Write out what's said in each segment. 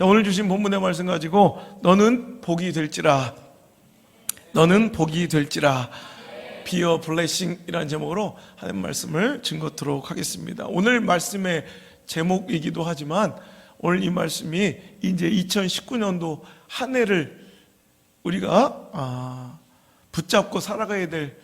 자, 오늘 주신 본문의 말씀 가지고 너는 복이 될지라, 너는 복이 될지라, Be a blessing 이라는 제목으로 하나님 말씀을 증거토록 하겠습니다. 오늘 말씀의 제목이기도 하지만 오늘 이 말씀이 이제 2019년도 한 해를 우리가 붙잡고 살아가야 될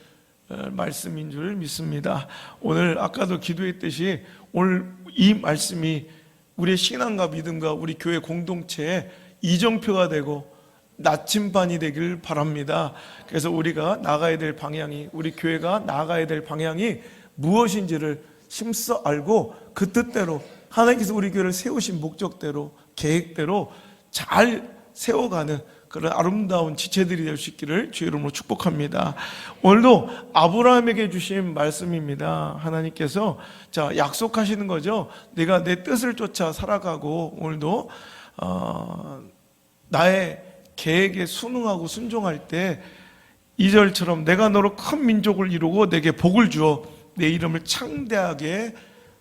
말씀인 줄 믿습니다. 오늘 아까도 기도했듯이 오늘 이 말씀이 우리의 신앙과 믿음과 우리 교회 공동체의 이정표가 되고 나침반이 되길 바랍니다. 그래서 우리가 나가야 될 방향이, 우리 교회가 나가야 될 방향이 무엇인지를 힘써 알고 그 뜻대로 하나님께서 우리 교회를 세우신 목적대로 계획대로 잘 세워가는 그런 아름다운 지체들이 될 수 있기를 주의 이름으로 축복합니다. 오늘도 아브라함에게 주신 말씀입니다. 하나님께서 자 약속하시는 거죠. 내가 내 뜻을 쫓아 살아가고 오늘도 나의 계획에 순응하고 순종할 때 2절처럼 내가 너로 큰 민족을 이루고 내게 복을 주어 내 이름을 창대하게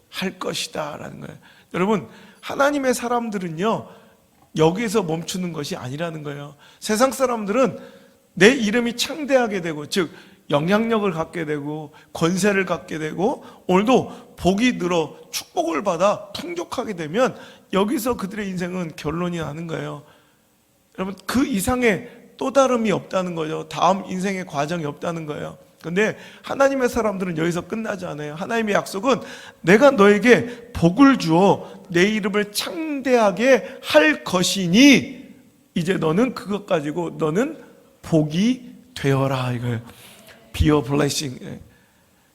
할 것이다 라는 거예요. 여러분, 하나님의 사람들은요 여기서 멈추는 것이 아니라는 거예요. 세상 사람들은 내 이름이 창대하게 되고, 즉 영향력을 갖게 되고 권세를 갖게 되고 오늘도 복이 늘어 축복을 받아 풍족하게 되면 여기서 그들의 인생은 결론이 나는 거예요. 여러분, 그 이상의 또 다름이 없다는 거죠. 다음 인생의 과정이 없다는 거예요. 그런데 하나님의 사람들은 여기서 끝나지 않아요. 하나님의 약속은 내가 너에게 복을 주어 내 이름을 창대하게 할 것이니 이제 너는 그것 가지고 너는 복이 되어라 이거예요. Be a blessing.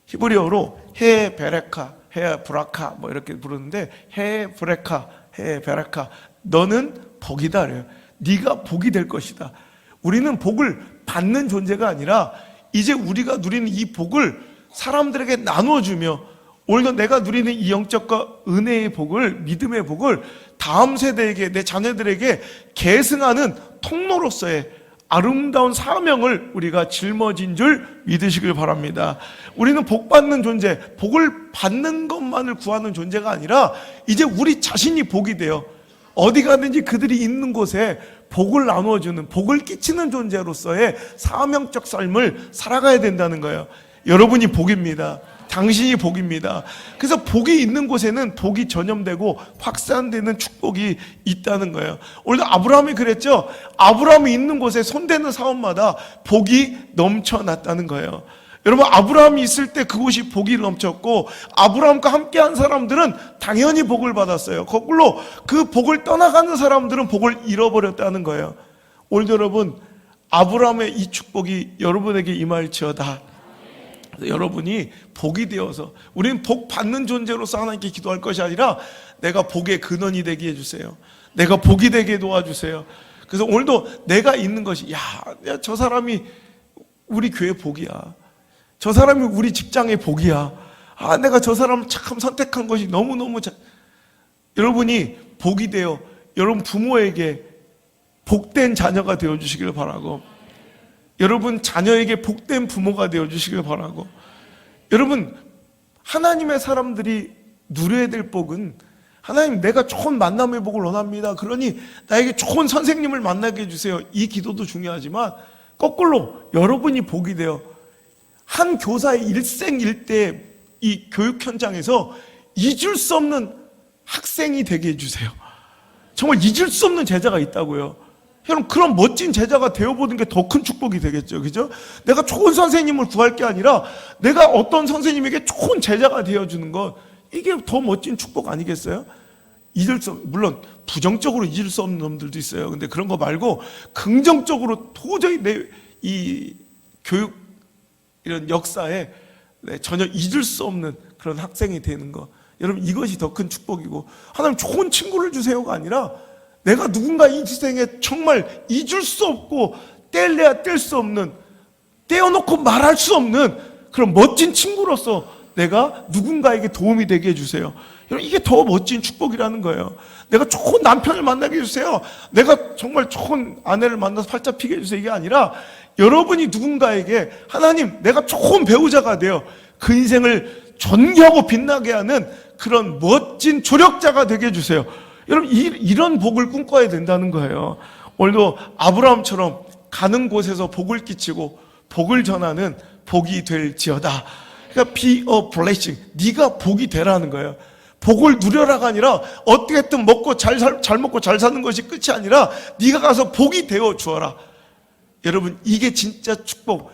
히브리어로 해 베레카, 해 브라카 뭐 이렇게 부르는데 해 브레카, 해 베레카, 너는 복이다 그래요. 네가 복이 될 것이다. 우리는 복을 받는 존재가 아니라 이제 우리가 누리는 이 복을 사람들에게 나눠주며 오늘도 내가 누리는 이 영적과 은혜의 복을, 믿음의 복을 다음 세대에게, 내 자녀들에게 계승하는 통로로서의 아름다운 사명을 우리가 짊어진 줄 믿으시길 바랍니다. 우리는 복 받는 존재, 복을 받는 것만을 구하는 존재가 아니라 이제 우리 자신이 복이 돼요. 어디 가든지 그들이 있는 곳에 복을 나누어주는, 복을 끼치는 존재로서의 사명적 삶을 살아가야 된다는 거예요. 여러분이 복입니다. 당신이 복입니다. 그래서 복이 있는 곳에는 복이 전염되고 확산되는 축복이 있다는 거예요. 오늘도 아브라함이 그랬죠. 아브라함이 있는 곳에 손대는 사업마다 복이 넘쳐났다는 거예요. 여러분, 아브라함이 있을 때 그곳이 복이 넘쳤고 아브라함과 함께한 사람들은 당연히 복을 받았어요. 거꾸로 그 복을 떠나가는 사람들은 복을 잃어버렸다는 거예요. 오늘도 여러분, 아브라함의 이 축복이 여러분에게 임할지어다. 여러분이 복이 되어서, 우리는 복 받는 존재로서 하나님께 기도할 것이 아니라 내가 복의 근원이 되게 해주세요. 내가 복이 되게 도와주세요. 그래서 오늘도 내가 있는 것이 저 사람이 우리 교회 복이야. 저 사람이 우리 직장의 복이야. 내가 저 사람을 참 선택한 것이 너무너무 여러분이 복이 되어 여러분 부모에게 복된 자녀가 되어주시길 바라고, 여러분 자녀에게 복된 부모가 되어주시길 바라고, 여러분 하나님의 사람들이 누려야 될 복은, 하나님 내가 좋은 만남의 복을 원합니다. 그러니 나에게 좋은 선생님을 만나게 해주세요. 이 기도도 중요하지만 거꾸로 여러분이 복이 되어 한 교사의 일생일대 이 교육 현장에서 잊을 수 없는 학생이 되게 해주세요. 정말 잊을 수 없는 제자가 있다고요. 여러분, 그런 멋진 제자가 되어보는 게 더 큰 축복이 되겠죠. 그죠? 내가 좋은 선생님을 구할 게 아니라 내가 어떤 선생님에게 좋은 제자가 되어주는 것, 이게 더 멋진 축복 아니겠어요? 물론 부정적으로 잊을 수 없는 놈들도 있어요. 근데 그런 거 말고 긍정적으로 도저히 내 이 교육 이런 역사에 전혀 잊을 수 없는 그런 학생이 되는 것, 여러분 이것이 더 큰 축복이고, 하나님 좋은 친구를 주세요가 아니라 내가 누군가 이 세상에 정말 잊을 수 없고 뗄래야 뗄 수 없는, 떼어놓고 말할 수 없는 그런 멋진 친구로서 내가 누군가에게 도움이 되게 해주세요. 여러분, 이게 더 멋진 축복이라는 거예요. 내가 좋은 남편을 만나게 해주세요. 내가 정말 좋은 아내를 만나서 팔자 피게 해주세요. 이게 아니라 여러분이 누군가에게 하나님 내가 좋은 배우자가 되어 그 인생을 존귀하고 빛나게 하는 그런 멋진 조력자가 되게 해주세요. 여러분 이런 복을 꿈꿔야 된다는 거예요. 오늘도 아브라함처럼 가는 곳에서 복을 끼치고 복을 전하는 복이 될지어다. 그러니까 be a blessing. 네가 복이 되라는 거예요. 복을 누려라가 아니라 어떻게든 먹고 잘 먹고 잘 사는 것이 끝이 아니라 네가 가서 복이 되어 주어라. 여러분 이게 진짜 축복,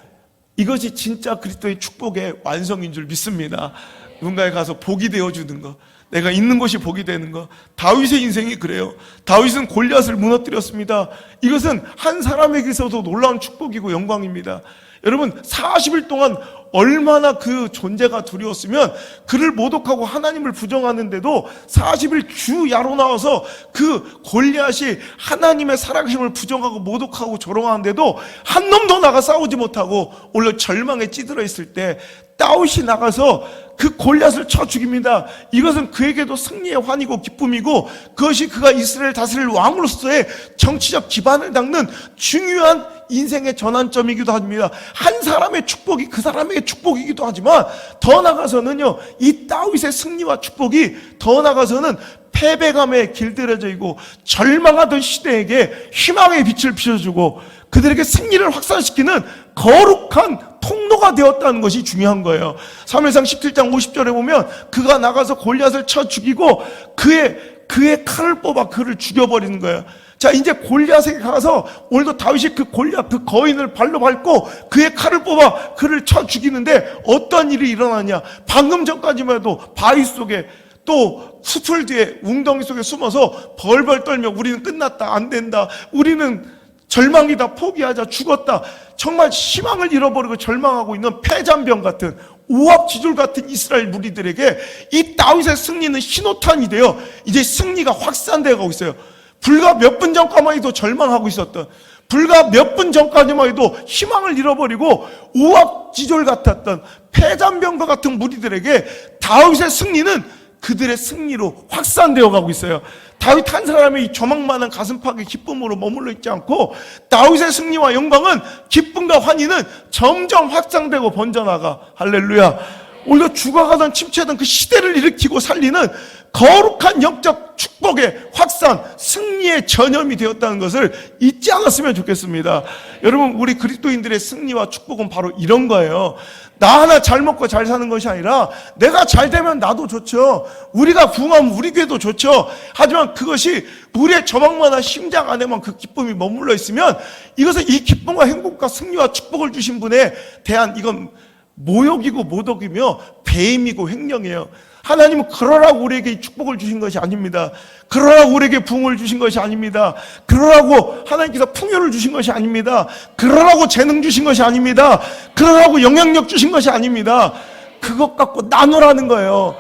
이것이 진짜 그리스도의 축복의 완성인 줄 믿습니다. 누군가에 가서 복이 되어주는 거, 내가 있는 것이 복이 되는 거. 다윗의 인생이 그래요. 다윗은 골리앗을 무너뜨렸습니다. 이것은 한 사람에게 있어도 놀라운 축복이고 영광입니다. 여러분 40일 동안 얼마나 그 존재가 두려웠으면 그를 모독하고 하나님을 부정하는데도 40일 주 야로 나와서 그 골리앗이 하나님의 살아계심을 부정하고 모독하고 조롱하는데도 한 놈도 나가 싸우지 못하고 오히려 절망에 찌들어 있을 때 다윗이 나가서 그 골리앗을 쳐 죽입니다. 이것은 그에게도 승리의 환희고 기쁨이고 그것이 그가 이스라엘 다스릴 왕으로서의 정치적 기반을 닦는 중요한 인생의 전환점이기도 합니다. 한 사람의 축복이 그 사람에게 축복이기도 하지만 더 나가서는요, 이 다윗의 승리와 축복이 더 나가서는 패배감에 길들여져 있고 절망하던 시대에게 희망의 빛을 비춰주고 그들에게 승리를 확산시키는 거룩한 통로가 되었다는 것이 중요한 거예요. 사무엘상 17장 50절에 보면 그가 나가서 골리앗을 쳐 죽이고 그의 칼을 뽑아 그를 죽여버리는 거예요. 자, 이제 골리앗에게 가서 오늘도 다윗이 그 골리앗 그 거인을 발로 밟고 그의 칼을 뽑아 그를 쳐 죽이는데 어떤 일이 일어나냐? 방금 전까지만 해도 바위 속에 또 수풀 뒤에 웅덩이 속에 숨어서 벌벌 떨며 우리는 끝났다, 안 된다, 우리는 절망이다, 포기하자, 죽었다, 정말 희망을 잃어버리고 절망하고 있는 폐잔병 같은 오합지졸 같은 이스라엘 무리들에게 이 다윗의 승리는 신호탄이 되어 이제 승리가 확산되어 가고 있어요. 불과 몇 분 전까지만 해도 절망하고 있었던, 불과 몇 분 전까지만 해도 희망을 잃어버리고 오합지졸 같았던 폐잔병과 같은 무리들에게 다윗의 승리는 그들의 승리로 확산되어 가고 있어요. 다윗 한 사람의 이 조망만한 가슴팍의 기쁨으로 머물러 있지 않고 다윗의 승리와 영광은, 기쁨과 환희는 점점 확장되고 번져나가. 할렐루야. 오히려 죽어가던 침체던 그 시대를 일으키고 살리는 거룩한 영적 축복의 확산, 승리의 전염이 되었다는 것을 잊지 않았으면 좋겠습니다. 여러분, 우리 그리스도인들의 승리와 축복은 바로 이런 거예요. 나 하나 잘 먹고 잘 사는 것이 아니라 내가 잘 되면 나도 좋죠. 우리가 부흥하면 우리 교회도 좋죠. 하지만 그것이 우리의 저망만한 심장 안에만 그 기쁨이 머물러 있으면 이것은 이 기쁨과 행복과 승리와 축복을 주신 분에 대한 이건 모욕이고 모독이며 배임이고 횡령이에요. 하나님은 그러라고 우리에게 이 축복을 주신 것이 아닙니다. 그러라고 우리에게 부흥을 주신 것이 아닙니다. 그러라고 하나님께서 풍요를 주신 것이 아닙니다. 그러라고 재능 주신 것이 아닙니다. 그러라고 영향력 주신 것이 아닙니다. 그것 갖고 나누라는 거예요.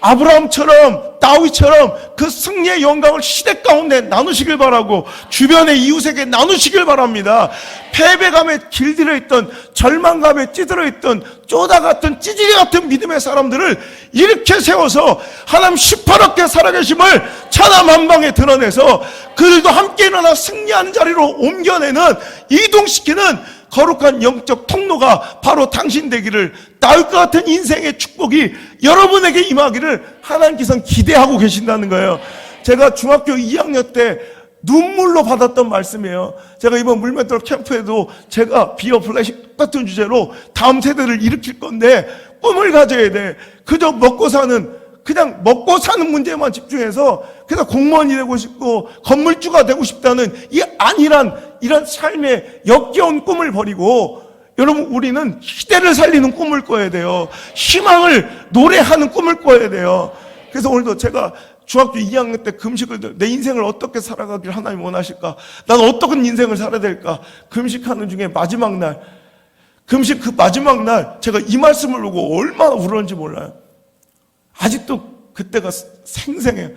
아브라함처럼 다윗처럼 그 승리의 영광을 시대 가운데 나누시길 바라고 주변의 이웃에게 나누시길 바랍니다. 패배감에 길들여 있던, 절망감에 찌들어 있던 쪼다 같은 찌질이 같은 믿음의 사람들을 이렇게 세워서 하나님 시퍼렇게 살아계심을 천하 만방에 드러내서 그들도 함께 일어나 승리하는 자리로 옮겨내는, 이동시키는 거룩한 영적 통로가 바로 당신 되기를, 다윗과 같은 인생의 축복이 여러분에게 임하기를 하나님께서는 기대하고 계신다는 거예요. 제가 중학교 2학년 때 눈물로 받았던 말씀이에요. 제가 이번 물맷돌 캠프에도 제가 비어 플래시 똑같은 주제로 다음 세대를 일으킬 건데 꿈을 가져야 돼. 그저 그냥 먹고 사는 문제만 집중해서 그래서 공무원이 되고 싶고 건물주가 되고 싶다는 이 안일한 이런 삶의 역겨운 꿈을 버리고, 여러분, 우리는 시대를 살리는 꿈을 꿔야 돼요. 희망을 노래하는 꿈을 꿔야 돼요. 그래서 오늘도 제가 중학교 2학년 때 금식을, 내 인생을 어떻게 살아가길 하나님 원하실까? 난 어떤 인생을 살아야 될까? 금식하는 중에 마지막 날, 금식 그 마지막 날 제가 이 말씀을 보고 얼마나 울었는지 몰라요. 아직도 그때가 생생해요.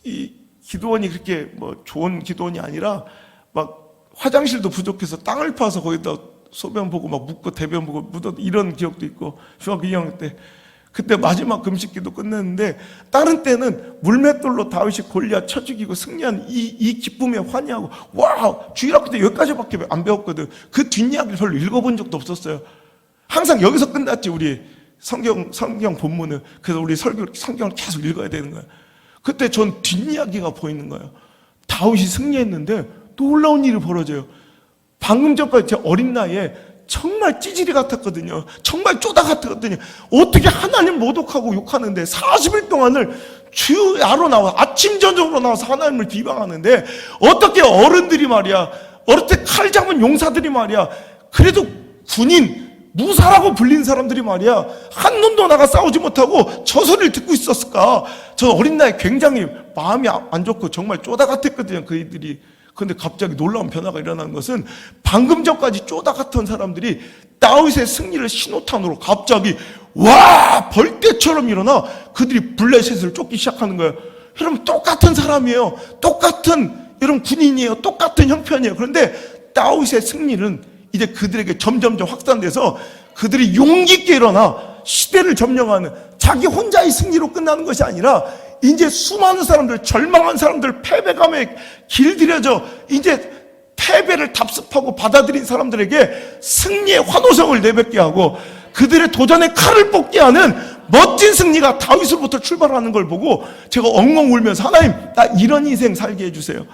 이 기도원이 그렇게 뭐 좋은 기도원이 아니라 막 화장실도 부족해서 땅을 파서 거기다 소변 보고 막 묻고 대변 보고 묻어, 이런 기억도 있고, 중학교 2학년 때 그때 마지막 금식기도 끝냈는데 다른 때는 물맷돌로 다윗이 골리앗 쳐 죽이고 승리한 이 기쁨에 환희하고, 와우, 주일학교 때 여기까지밖에 안 배웠거든. 그 뒷이야기를 별로 읽어본 적도 없었어요. 항상 여기서 끝났지, 우리 성경 본문은. 그래서 우리 성경을 계속 읽어야 되는 거예요. 그때 전 뒷이야기가 보이는 거예요. 다윗이 승리했는데 놀라운 일이 벌어져요. 방금 전까지 제 어린 나이에 정말 찌질이 같았거든요. 정말 쪼다 같았거든요. 어떻게 하나님 모독하고 욕하는데 40일 동안을 주야로 나와 아침 저녁으로 나와서 하나님을 비방하는데 어떻게 어른들이 말이야, 어떻게 칼 잡은 용사들이 말이야, 그래도 군인 무사라고 불린 사람들이 말이야 한 놈도 나가 싸우지 못하고 저 소리를 듣고 있었을까? 저 어린 나이에 굉장히 마음이 안 좋고 정말 쪼다 같았거든요, 그이들이. 근데 갑자기 놀라운 변화가 일어나는 것은 방금 전까지 쪼다 같은 사람들이 다윗의 승리를 신호탄으로 갑자기 와 벌떼처럼 일어나 그들이 블레셋을 쫓기 시작하는 거예요. 여러분 똑같은 사람이에요. 똑같은 여러분 군인이에요. 똑같은 형편이에요. 그런데 다윗의 승리는 이제 그들에게 점점점 확산돼서 그들이 용기 있게 일어나 시대를 점령하는, 자기 혼자의 승리로 끝나는 것이 아니라 이제 수많은 사람들, 절망한 사람들, 패배감에 길들여져 이제 패배를 답습하고 받아들인 사람들에게 승리의 환호성을 내뱉게 하고 그들의 도전에 칼을 뽑게 하는 멋진 승리가 다윗으로부터 출발하는 걸 보고 제가 엉엉 울면서 하나님 나 이런 인생 살게 해주세요.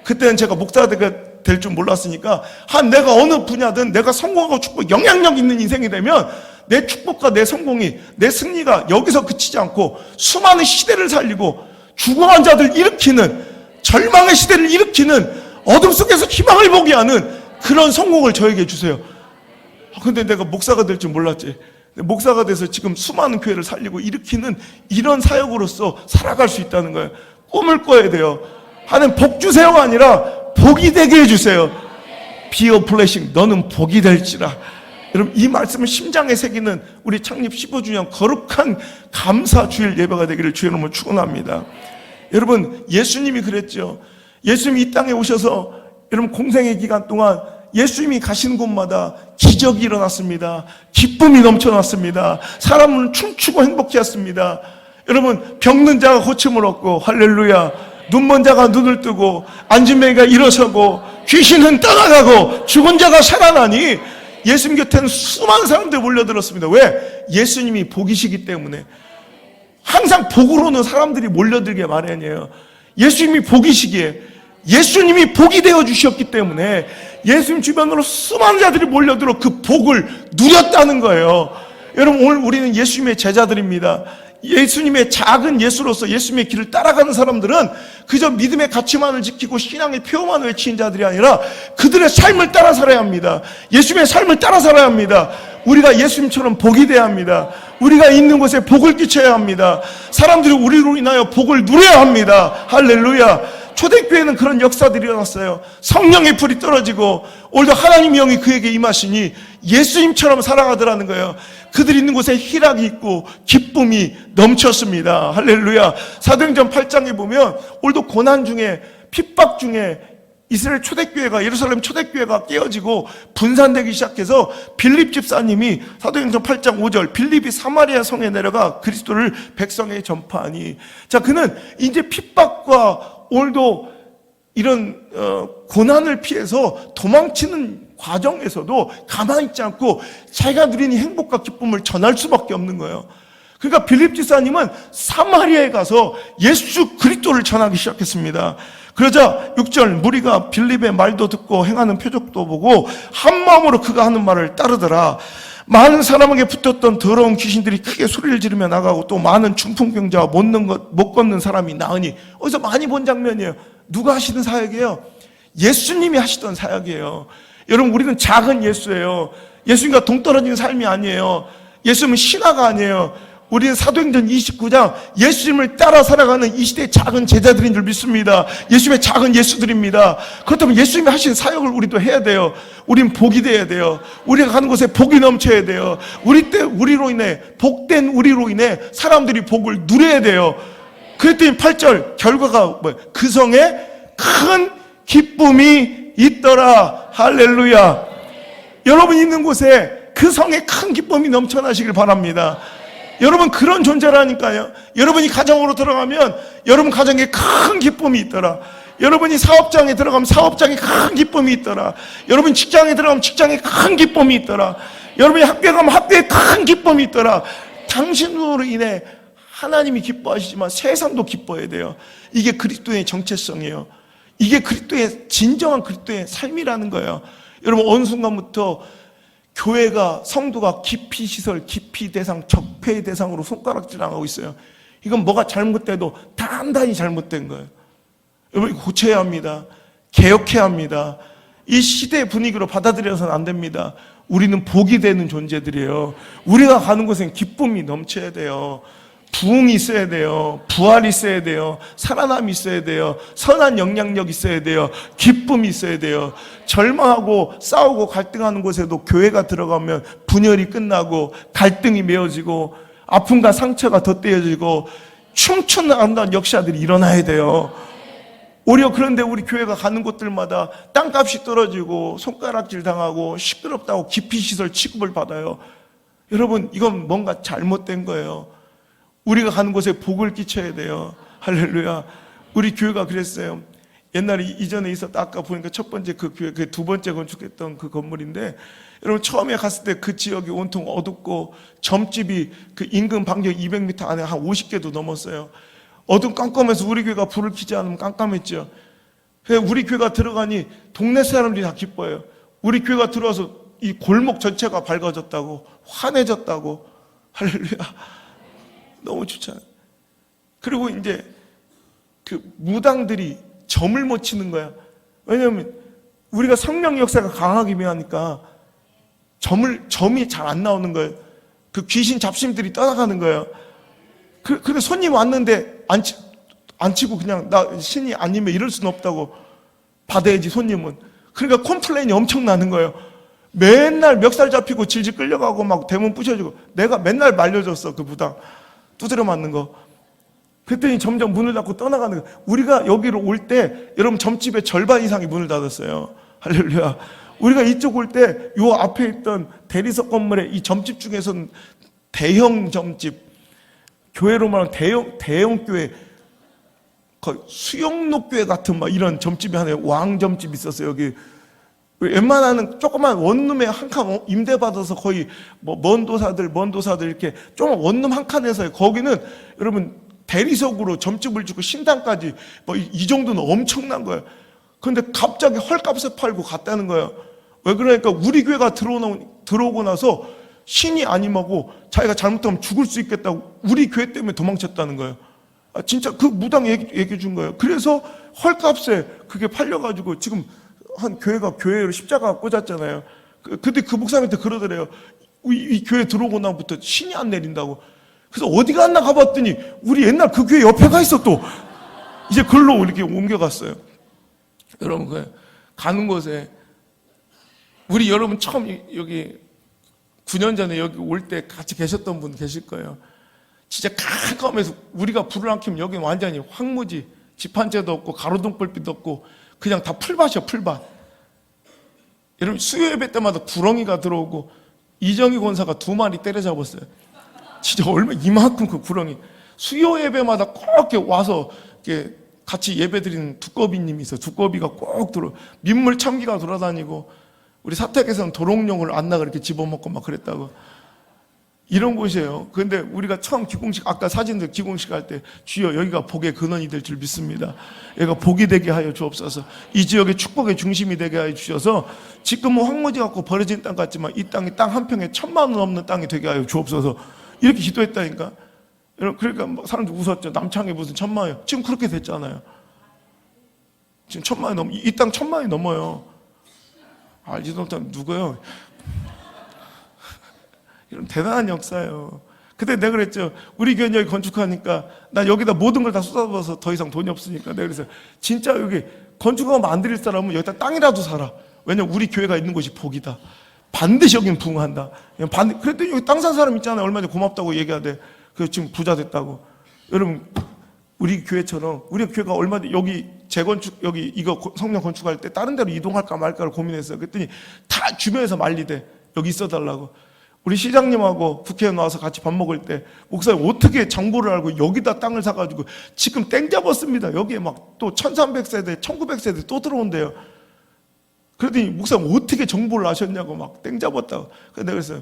그때는 제가 목사가 될 줄 몰랐으니까 내가 어느 분야든 내가 성공하고 축복, 영향력 있는 인생이 되면 내 축복과 내 성공이, 내 승리가 여기서 그치지 않고 수많은 시대를 살리고 죽어간 자들 일으키는, 절망의 시대를 일으키는, 어둠 속에서 희망을 보게 하는 그런 성공을 저에게 주세요. 근데 내가 목사가 될 줄 몰랐지. 목사가 돼서 지금 수많은 교회를 살리고 일으키는 이런 사역으로서 살아갈 수 있다는 거예요. 꿈을 꿔야 돼요. 하나님 복 주세요가 아니라 복이 되게 해주세요. Be a blessing. 너는 복이 될지라. 여러분 이 말씀을 심장에 새기는 우리 창립 15주년 거룩한 감사 주일 예배가 되기를 주의 이름으로 축원합니다. 여러분 예수님이 그랬죠. 예수님이 이 땅에 오셔서 여러분 공생의 기간 동안 예수님이 가시는 곳마다 기적이 일어났습니다. 기쁨이 넘쳐났습니다. 사람은 춤추고 행복해했습니다. 여러분 병든 자가 고침을 얻고 할렐루야, 눈먼 자가 눈을 뜨고 앉은 맹이가 일어서고 귀신은 떠나가고 죽은 자가 살아나니 예수님 곁에는 수많은 사람들이 몰려들었습니다. 왜? 예수님이 복이시기 때문에. 항상 복으로는 사람들이 몰려들게 마련이에요. 예수님이 복이시기에, 예수님이 복이 되어 주셨기 때문에 예수님 주변으로 수많은 자들이 몰려들어 그 복을 누렸다는 거예요. 여러분 오늘 우리는 예수님의 제자들입니다. 예수님의 작은 예수로서 예수님의 길을 따라가는 사람들은 그저 믿음의 가치만을 지키고 신앙의 표어만 외치는 자들이 아니라 그들의 삶을 따라 살아야 합니다. 예수님의 삶을 따라 살아야 합니다. 우리가 예수님처럼 복이 돼야 합니다. 우리가 있는 곳에 복을 끼쳐야 합니다. 사람들이 우리로 인하여 복을 누려야 합니다. 할렐루야. 초대교회는 그런 역사들이 일어났어요. 성령의 불이 떨어지고 오늘도 하나님의 영이 그에게 임하시니 예수님처럼 살아가더라는 거예요. 그들이 있는 곳에 희락이 있고 기쁨이 넘쳤습니다. 할렐루야. 사도행전 8장에 보면 오늘도 고난 중에, 핍박 중에 이스라엘 초대교회가, 예루살렘 초대교회가 깨어지고 분산되기 시작해서 빌립 집사님이 사도행전 8장 5절 빌립이 사마리아 성에 내려가 그리스도를 백성에게 전파하니, 자 그는 이제 핍박과 오늘도 이런 고난을 피해서 도망치는 과정에서도 가만히 있지 않고 자기가 누리는 행복과 기쁨을 전할 수밖에 없는 거예요. 그러니까 빌립 집사님은 사마리아에 가서 예수 그리스도를 전하기 시작했습니다. 그러자 6절 무리가 빌립의 말도 듣고 행하는 표적도 보고 한 마음으로 그가 하는 말을 따르더라. 많은 사람에게 붙었던 더러운 귀신들이 크게 소리를 지르며 나가고 또 많은 중풍병자와 못 걷는 사람이 나으니, 어디서 많이 본 장면이에요. 누가 하시는 사역이에요? 예수님이 하시던 사역이에요. 여러분 우리는 작은 예수예요. 예수님과 동떨어진 삶이 아니에요. 예수님은 신화가 아니에요. 우리는 사도행전 29장 예수님을 따라 살아가는 이 시대의 작은 제자들인 줄 믿습니다. 예수님의 작은 예수들입니다. 그렇다면 예수님이 하신 사역을 우리도 해야 돼요. 우린 복이 돼야 돼요. 우리가 가는 곳에 복이 넘쳐야 돼요. 우리로 인해, 복된 우리로 인해 사람들이 복을 누려야 돼요. 그랬더니 8절 결과가 뭐예요? 그 성에 큰 기쁨이 있더라. 할렐루야. 여러분 있는 곳에 그 성에 큰 기쁨이 넘쳐나시길 바랍니다. 여러분 그런 존재라니까요. 여러분이 가정으로 들어가면 여러분 가정에 큰 기쁨이 있더라. 여러분이 사업장에 들어가면 사업장에 큰 기쁨이 있더라. 여러분 직장에 들어가면 직장에 큰 기쁨이 있더라. 여러분이 학교에 가면 학교에 큰 기쁨이 있더라. 당신으로 인해 하나님이 기뻐하시지만 세상도 기뻐해야 돼요. 이게 그리스도의 정체성이에요. 이게 그리스도의 진정한 그리스도의 삶이라는 거예요. 여러분, 어느 순간부터 교회가 성도가 기피 시설, 기피 대상, 적폐의 대상으로 손가락질 당하고 있어요. 이건 뭐가 잘못돼도 단단히 잘못된 거예요. 여러분, 이거 고쳐야 합니다. 개혁해야 합니다. 이 시대의 분위기로 받아들여서는 안 됩니다. 우리는 복이 되는 존재들이에요. 우리가 가는 곳엔 기쁨이 넘쳐야 돼요. 부흥이 있어야 돼요. 부활이 있어야 돼요. 살아남이 있어야 돼요. 선한 영향력이 있어야 돼요. 기쁨이 있어야 돼요. 절망하고 싸우고 갈등하는 곳에도 교회가 들어가면 분열이 끝나고 갈등이 메어지고 아픔과 상처가 덧대어지고 춤추는 아름다운 역사들이 일어나야 돼요. 오히려 그런데 우리 교회가 가는 곳들마다 땅값이 떨어지고 손가락질 당하고 시끄럽다고 기피시설 취급을 받아요. 여러분, 이건 뭔가 잘못된 거예요. 우리가 가는 곳에 복을 끼쳐야 돼요. 할렐루야. 우리 교회가 그랬어요. 옛날에 이전에 있었다. 아까 보니까 첫 번째 그 교회, 그 두 번째 건축했던 그 건물인데, 여러분 처음에 갔을 때 그 지역이 온통 어둡고 점집이 그 인근 반경 200m 안에 한 50개도 넘었어요. 어둠 깜깜해서 우리 교회가 불을 켜지 않으면 깜깜했죠. 그래서 우리 교회가 들어가니 동네 사람들이 다 기뻐요. 우리 교회가 들어와서 이 골목 전체가 밝아졌다고, 환해졌다고. 할렐루야. 너무 좋잖아요. 그리고 이제 그 무당들이 점을 못 치는 거야. 왜냐하면 우리가 성령 역사가 강하게 임하니까 점이 잘 안 나오는 거예요. 그 귀신 잡심들이 떠나가는 거예요. 근데 손님 왔는데 안 치고 그냥 나 신이 아니면 이럴 수는 없다고 받아야지 손님은. 그러니까 컴플레인이 엄청 나는 거예요. 맨날 멱살 잡히고 질질 끌려가고 막 대문 부셔지고. 내가 맨날 말려줬어, 그 무당 두드려 맞는 거. 그랬더니 점점 문을 닫고 떠나가는 거예요. 우리가 여기로 올 때 여러분 점집의 절반 이상이 문을 닫았어요. 할렐루야. 우리가 이쪽 올 때 요 앞에 있던 대리석 건물의 이 점집 중에서는 대형 점집, 교회로 말하면 대형 교회, 거의 수영로 교회 같은 막 이런 점집이 하나, 왕점집이 있었어요. 여기 웬만하는 조그만 원룸에 한 칸 임대받아서 거의 뭐 먼 도사들 이렇게 좀 원룸 한 칸에서, 거기는 여러분 대리석으로 점집을 주고 신당까지 뭐 이 정도는 엄청난 거예요. 그런데 갑자기 헐값에 팔고 갔다는 거예요. 왜 그러니까 우리 교회가 들어오고 나서 신이 아님하고 자기가 잘못하면 죽을 수 있겠다고 우리 교회 때문에 도망쳤다는 거예요. 진짜 그 무당 얘기해 준 거예요. 그래서 헐값에 그게 팔려가지고 지금 한 교회로 십자가 꽂았잖아요. 근데 그 목사님한테 그러더래요. 이 교회 들어오고 나부터 신이 안 내린다고. 그래서 어디 갔나 가봤더니 우리 옛날 그 교회 옆에 가 있어. 또 이제 글로 이렇게 옮겨갔어요. 여러분, 가는 곳에 우리 여러분 처음 여기 9년 전에 여기 올 때 같이 계셨던 분 계실 거예요. 진짜 깜깜해서 우리가 불을 안 켜면 여기는 완전히 황무지, 집 한 채도 없고 가로등 불빛도 없고 그냥 다 풀밭이야, 풀밭. 여러분 수요 예배 때마다 구렁이가 들어오고 이정희 권사가 2마리 때려잡았어요. 진짜 얼마 이만큼 그 구렁이. 수요 예배마다 꼭 이렇게 와서 이렇게 같이 예배 드리는 두꺼비님이 있어요. 두꺼비가 꼭 민물 참기가 돌아다니고, 우리 사택에서는 도롱뇽을 안 나가 이렇게 집어먹고 막 그랬다고. 이런 곳이에요. 그런데 우리가 처음 기공식, 아까 사진들 기공식 할 때 주여 여기가 복의 근원이 될 줄 믿습니다. 여기가 복이 되게 하여 주옵소서. 이 지역의 축복의 중심이 되게 하여 주셔서, 지금은 황무지 같고 버려진 땅 같지만 이 땅이 땅 한 평에 1,000만 원 넘는 땅이 되게 하여 주옵소서. 이렇게 기도했다니까. 그러니까 뭐 사람들 웃었죠. 남창에 무슨 1,000만 원. 지금 그렇게 됐잖아요. 지금 1,000만 원 이 땅 1,000만 원이 넘어요. 알지도 못하면 누구요? 이런 대단한 역사예요. 그때 내가 그랬죠. 우리 교회 여기 건축하니까 나 여기다 모든 걸 다 쏟아부어서 더 이상 돈이 없으니까 내가 그래서 진짜 여기 건축하면 안 드릴 사람은 여기다 땅이라도 사라. 왜냐면 우리 교회가 있는 곳이 복이다. 반드시 여기는 부흥한다. 그랬더니 여기 땅 산 사람 있잖아요. 얼마나 고맙다고 얘기하대. 그래서 지금 부자 됐다고. 여러분, 우리 교회처럼, 우리 교회가 얼마 전에 여기 재건축, 여기 이거 성령 건축할 때 다른 데로 이동할까 말까를 고민했어요. 그랬더니 다 주변에서 말리대. 여기 있어달라고. 우리 시장님하고 국회의원 나와서 같이 밥 먹을 때 목사님 어떻게 정보를 알고 여기다 땅을 사가지고 지금 땡 잡았습니다. 여기에 막 또 1300세대, 1900세대 또 들어온대요. 그랬더니 목사님 어떻게 정보를 아셨냐고 막 땡 잡았다고. 그래서 내가 그랬어요.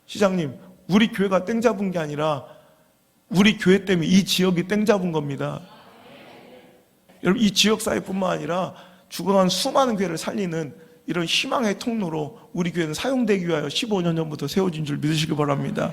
시장님, 우리 교회가 땡 잡은 게 아니라 우리 교회 때문에 이 지역이 땡 잡은 겁니다. 여러분, 이 지역사회뿐만 아니라 죽어간 수많은 교회를 살리는 이런 희망의 통로로 우리 교회는 사용되기 위하여 15년 전부터 세워진 줄 믿으시기 바랍니다.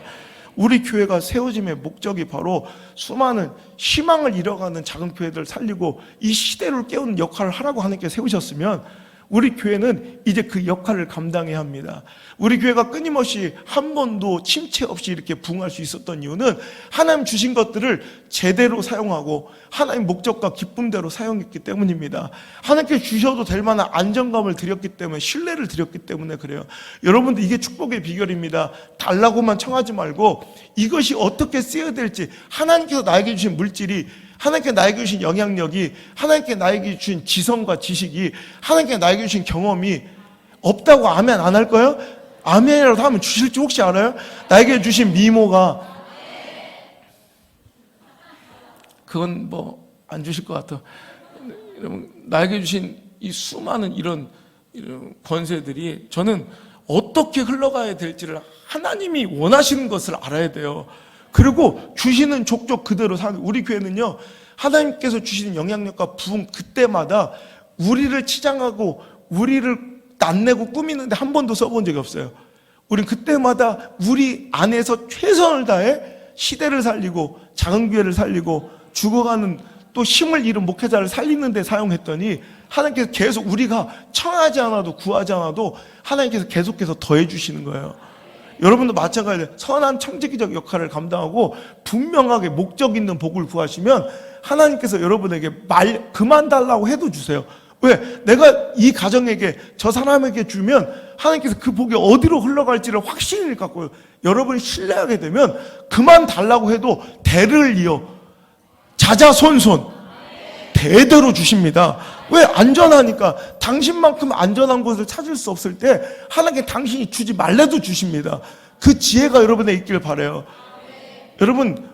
우리 교회가 세워짐의 목적이 바로 수많은 희망을 잃어가는 작은 교회들을 살리고 이 시대를 깨우는 역할을 하라고 하나님께 세우셨으면 우리 교회는 이제 그 역할을 감당해야 합니다. 우리 교회가 끊임없이 한 번도 침체 없이 이렇게 부흥할 수 있었던 이유는 하나님 주신 것들을 제대로 사용하고 하나님 목적과 기쁨대로 사용했기 때문입니다. 하나님께 주셔도 될 만한 안정감을 드렸기 때문에, 신뢰를 드렸기 때문에 그래요. 여러분들, 이게 축복의 비결입니다. 달라고만 청하지 말고 이것이 어떻게 쓰여야 될지, 하나님께서 나에게 주신 물질이, 하나님께 나에게 주신 영향력이, 하나님께 나에게 주신 지성과 지식이, 하나님께 나에게 주신 경험이 없다고 아멘 안 할 거예요? 아멘이라도 하면 주실 줄 혹시 알아요? 나에게 주신 미모가, 그건 뭐 안 주실 것 같아. 여러분, 나에게 주신 이 수많은 이런 권세들이 저는 어떻게 흘러가야 될지를 하나님이 원하시는 것을 알아야 돼요. 그리고 주시는 족족 그대로 사는, 우리 교회는요, 하나님께서 주시는 영향력과 부흥 그때마다 우리를 치장하고 우리를 낯내고 꾸미는데 한 번도 써본 적이 없어요. 우린 그때마다 우리 안에서 최선을 다해 시대를 살리고 작은 교회를 살리고 죽어가는 또 힘을 잃은 목회자를 살리는 데 사용했더니 하나님께서 계속, 우리가 청하지 않아도 구하지 않아도 하나님께서 계속해서 더해 주시는 거예요. 여러분도 마찬가지로 선한 청지기적 역할을 감당하고 분명하게 목적 있는 복을 구하시면 하나님께서 여러분에게 그만 달라고 해도 주세요. 왜? 내가 이 가정에게, 저 사람에게 주면 하나님께서 그 복이 어디로 흘러갈지를 확신을 갖고 여러분이 신뢰하게 되면 그만 달라고 해도 대를 이어 자자손손 대대로 주십니다. 왜? 안전하니까. 당신만큼 안전한 곳을 찾을 수 없을 때 하나님께 당신이 주지 말래도 주십니다. 그 지혜가 여러분에 있길 바라요. 여러분,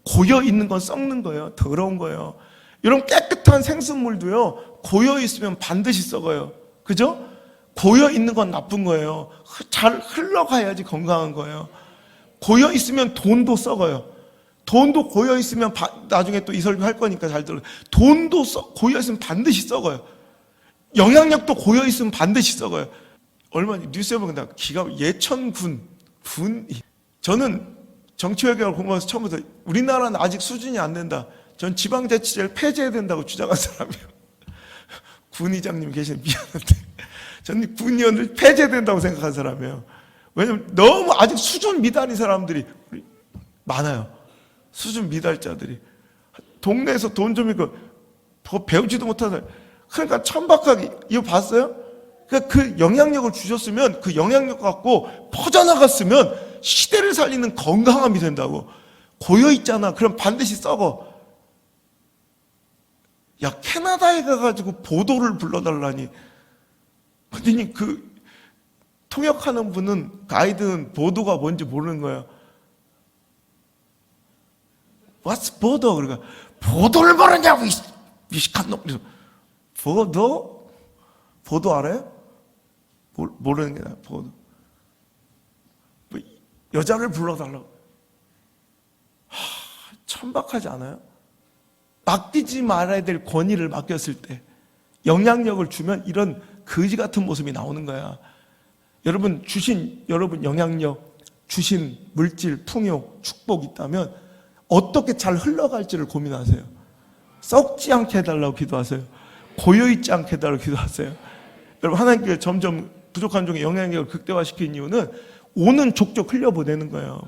고여 있는 건 썩는 거예요. 더러운 거예요. 여러분, 깨끗한 생수물도요, 고여 있으면 반드시 썩어요. 그죠? 고여 있는 건 나쁜 거예요. 잘 흘러가야지 건강한 거예요. 고여 있으면 돈도 썩어요. 돈도 고여 있으면 나중에 또 이 설교 할 거니까 잘 들어요. 돈도 고여 있으면 반드시 썩어요. 영향력도 고여 있으면 반드시 썩어요. 얼마 뉴스에 보면 예천군 저는 정치외교를 공부해서 처음부터 우리나라는 아직 수준이 안 된다. 전 지방자치제를 폐지해야 된다고 주장한 사람이에요. 군의장님 계시는, 미안한데 저는 군의원을 폐지해야 된다고 생각한 사람이에요. 왜냐면 너무 아직 수준 미달인 사람들이 많아요. 수준 미달자들이 동네에서 돈 좀 있고 배우지도 못하는, 그러니까 천박하게, 이거 봤어요? 그러니까 그 영향력을 주셨으면 그 영향력 갖고 퍼져나갔으면 시대를 살리는 건강함이 된다고. 고여있잖아. 그럼 반드시 썩어. 야, 캐나다에 가가지고 보도를 불러달라니. 근데 그 통역하는 분은, 가이드는 보도가 뭔지 모르는 거예요. What's 보도? 그러니까 보도를 모르냐고, 이 미식한 놈. 보도? 보도 알아요? 모르는 게 나아. 보도. 여자를 불러달라고. 천박하지 않아요? 맡기지 말아야 될 권위를 맡겼을 때, 영향력을 주면 이런 거지 같은 모습이 나오는 거야. 여러분, 주신 여러분 영향력, 주신 물질, 풍요, 축복 있다면 어떻게 잘 흘러갈지를 고민하세요. 썩지 않게 해달라고 기도하세요. 고여있지 않게 해달라고 기도하세요. 여러분, 하나님께 점점 부족한 중에 영향력을 극대화시킨 이유는 오는 족족 흘려보내는 거예요.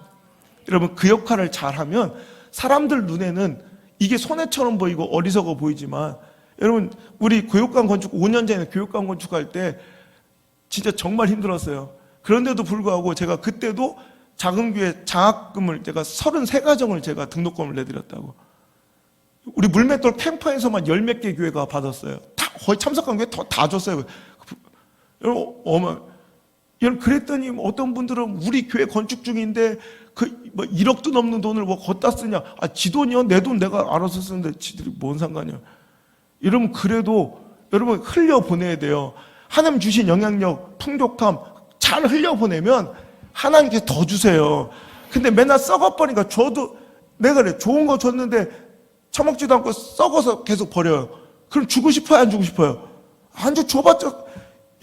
여러분, 그 역할을 잘하면 사람들 눈에는 이게 손해처럼 보이고 어리석어 보이지만, 여러분, 우리 교육관 건축 5년 전에 교육관 건축할 때 진짜 정말 힘들었어요. 그런데도 불구하고 제가 그때도 작은 교회 장학금을 제가 33가정을 제가 등록금을 내드렸다고. 우리 물맷돌 캠퍼에서만 10몇 개 교회가 받았어요. 거의 참석한 교회 다 줬어요. 여러분, 그랬더니 어떤 분들은 우리 교회 건축 중인데 뭐 1억도 넘는 돈을 뭐 걷다 쓰냐. 지 돈이요? 내 돈 내가 알아서 쓰는데 지들이 뭔 상관이야. 여러분, 그래도 여러분 흘려보내야 돼요. 하나님 주신 영향력, 풍족함 잘 흘려보내면 하나님께서 더 주세요. 근데 맨날 썩어버리니까 저도 내가 그래, 좋은 거 줬는데 처먹지도 않고 썩어서 계속 버려요. 그럼 주고 싶어요, 안 주고 싶어요? 안 줘봤자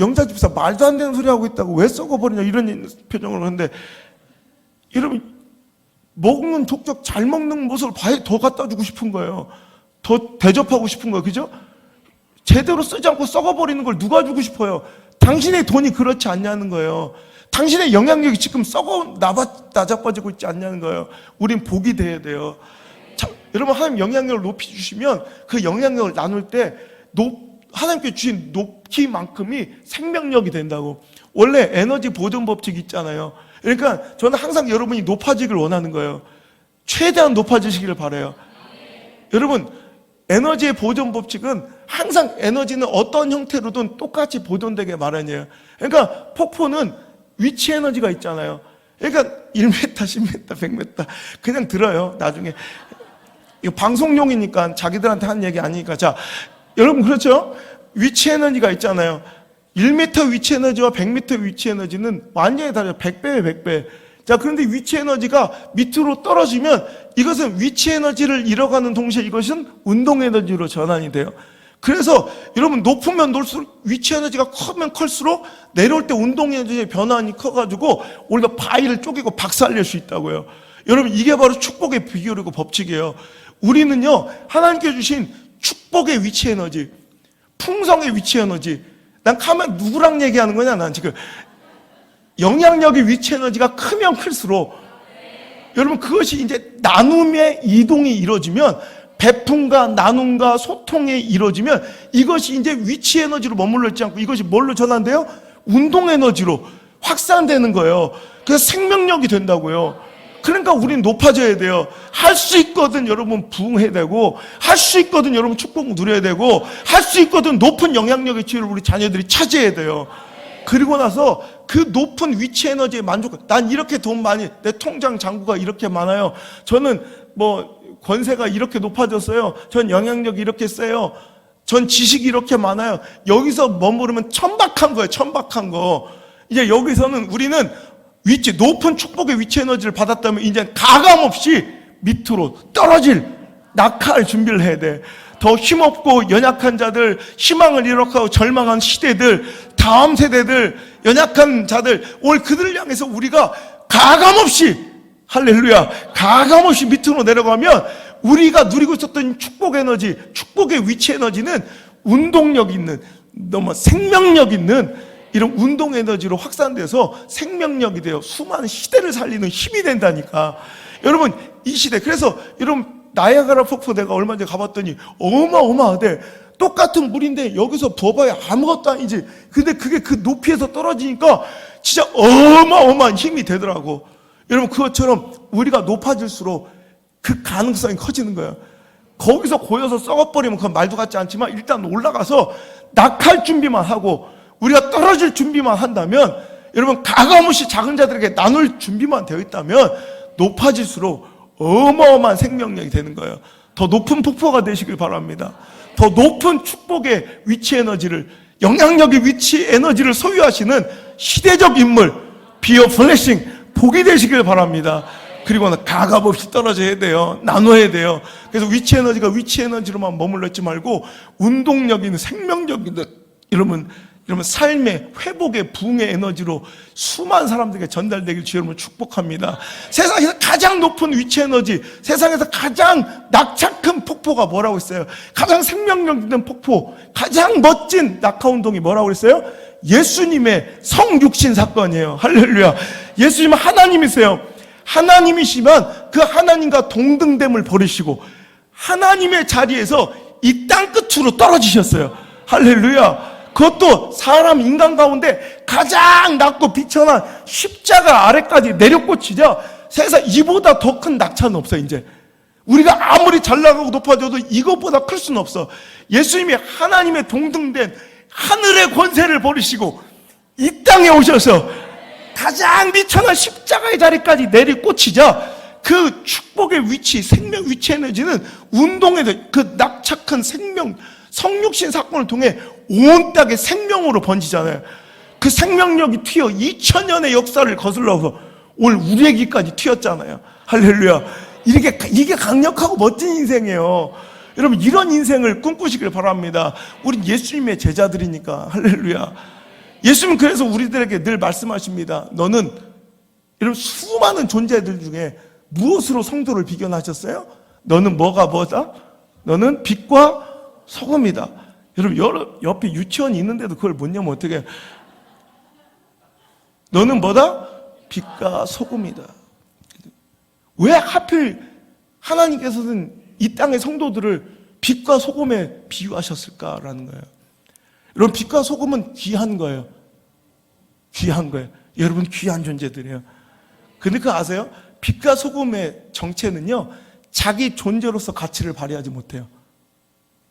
영자집사 말도 안 되는 소리 하고 있다고 왜 썩어버리냐 이런 표정을 하는데, 여러분 먹는 족족 잘 먹는 모습을 봐야 더 갖다 주고 싶은 거예요. 더 대접하고 싶은 거예요. 그죠? 제대로 쓰지 않고 썩어버리는 걸 누가 주고 싶어요? 당신의 돈이 그렇지 않냐는 거예요. 당신의 영향력이 지금 낮아빠지고 있지 않냐는 거예요. 우린 복이 돼야 돼요. 자, 여러분 하나님 영향력을 높이 주시면 그 영향력을 나눌 때 하나님께 주신 높이만큼이 생명력이 된다고. 원래 에너지 보존 법칙 있잖아요. 그러니까 저는 항상 여러분이 높아지길 원하는 거예요. 최대한 높아지시기를 바라요. 여러분 에너지의 보존 법칙은 항상 에너지는 어떤 형태로든 똑같이 보존되게 마련이에요. 그러니까 폭포는 위치 에너지가 있잖아요. 그러니까 1m, 10m, 100m 그냥 들어요. 나중에 이거 방송용이니까 자기들한테 한 얘기 아니니까. 자, 여러분 그렇죠? 위치 에너지가 있잖아요. 1m 위치 에너지와 100m 위치 에너지는 완전히 달라요. 100배에 100배. 자, 그런데 위치 에너지가 밑으로 떨어지면 이것은 위치 에너지를 잃어가는 동시에 이것은 운동 에너지로 전환이 돼요. 그래서 여러분 높으면 높을수록 위치 에너지가 크면 클수록 내려올 때 운동 에너지의 변환이 커가지고 우리가 바위를 쪼개고 박살낼 수 있다고요. 여러분 이게 바로 축복의 비결이고 법칙이에요. 우리는요 하나님께 주신 축복의 위치 에너지, 풍성의 위치 에너지. 난 가만 누구랑 얘기하는 거냐? 난 지금 영향력의 위치 에너지가 크면 클수록 여러분 그것이 이제 나눔의 이동이 이루어지면, 배품과 나눔과 소통이 이루어지면 이것이 이제 위치 에너지로 머물러 있지 않고 이것이 뭘로 전환돼요? 운동 에너지로 확산되는 거예요. 그래서 생명력이 된다고요. 그러니까 우린 높아져야 돼요. 할 수 있거든 여러분 부흥해야 되고, 할 수 있거든 여러분 축복 누려야 되고, 할 수 있거든 높은 영향력의 지위를 우리 자녀들이 차지해야 돼요. 그리고 나서 그 높은 위치 에너지에 난 이렇게 돈 많이, 내 통장 잔고가 이렇게 많아요. 저는 권세가 이렇게 높아졌어요. 전 영향력이 이렇게 세요. 전 지식이 이렇게 많아요. 여기서 머무르면 천박한 거예요. 천박한 거. 이제 여기서는 우리는 높은 축복의 위치 에너지를 받았다면 이제 가감없이 밑으로 떨어질 낙하할 준비를 해야 돼. 더 힘없고 연약한 자들, 희망을 잃어가고 절망한 시대들, 다음 세대들, 연약한 자들, 오늘 그들을 향해서 우리가 가감없이, 할렐루야, 가감없이 밑으로 내려가면 우리가 누리고 있었던 축복 에너지, 축복의 위치 에너지는 운동력 있는, 너무 생명력 있는 이런 운동 에너지로 확산돼서 생명력이 돼요. 수많은 시대를 살리는 힘이 된다니까. 여러분 이 시대, 그래서 여러분 나이아가라 폭포 내가 얼마 전에 가봤더니 어마어마하대. 똑같은 물인데 여기서 부어봐야 아무것도 아니지. 근데 그게 그 높이에서 떨어지니까 진짜 어마어마한 힘이 되더라고. 여러분 그것처럼 우리가 높아질수록 그 가능성이 커지는 거예요. 거기서 고여서 썩어버리면 그건 말도 같지 않지만 일단 올라가서 낙할 준비만 하고 우리가 떨어질 준비만 한다면, 여러분 가감없이 작은 자들에게 나눌 준비만 되어 있다면 높아질수록 어마어마한 생명력이 되는 거예요. 더 높은 폭포가 되시길 바랍니다. 더 높은 축복의 위치 에너지를, 영향력의 위치 에너지를 소유하시는 시대적 인물, be a blessing, 복이 되시길 바랍니다. 그리고는 가감없이 떨어져야 돼요. 나눠야 돼요. 그래서 위치 에너지가 위치 에너지로만 머물러 있지 말고 운동력 있는, 생명력 있는, 여러분 삶의 회복의 부흥의 에너지로 수많은 사람들에게 전달되길 주 여러분을 축복합니다. 세상에서 가장 높은 위치 에너지, 세상에서 가장 낙착한 폭포가 뭐라고 했어요? 가장 생명력 있는 폭포, 가장 멋진 낙하운동이 뭐라고 했어요? 예수님의 성육신 사건이에요. 할렐루야. 예수님은 하나님이세요. 하나님이시면 그 하나님과 동등됨을 버리시고 하나님의 자리에서 이 땅 끝으로 떨어지셨어요. 할렐루야. 그것도 사람 인간 가운데 가장 낮고 비천한 십자가 아래까지 내려꽂히자 세상 이보다 더 큰 낙차는 없어. 이제 우리가 아무리 잘 나가고 높아져도 이것보다 클 수는 없어. 예수님이 하나님의 동등된 하늘의 권세를 버리시고 이 땅에 오셔서 가장 비천한 십자가의 자리까지 내리꽂히자 그 축복의 위치, 생명 위치 에너지는 운동의 그 낙착한 생명, 성육신 사건을 통해 온 땅에 생명으로 번지잖아요. 그 생명력이 튀어 2000년의 역사를 거슬러서 오늘 우리에게까지 튀었잖아요. 할렐루야. 이게 강력하고 멋진 인생이에요. 여러분, 이런 인생을 꿈꾸시길 바랍니다. 우린 예수님의 제자들이니까. 할렐루야. 예수님 그래서 우리들에게 늘 말씀하십니다. 너는, 여러분, 수많은 존재들 중에 무엇으로 성도를 비견하셨어요? 너는 뭐다? 너는 빛과 소금이다. 여러분, 옆에 유치원이 있는데도 그걸 못 냐면 어떻게? 너는 뭐다? 빛과 소금이다. 왜 하필 하나님께서는 이 땅의 성도들을 빛과 소금에 비유하셨을까라는 거예요. 여러분, 빛과 소금은 귀한 거예요. 귀한 거예요. 여러분, 귀한 존재들이에요. 근데 그거 아세요? 빛과 소금의 정체는요, 자기 존재로서 가치를 발휘하지 못해요.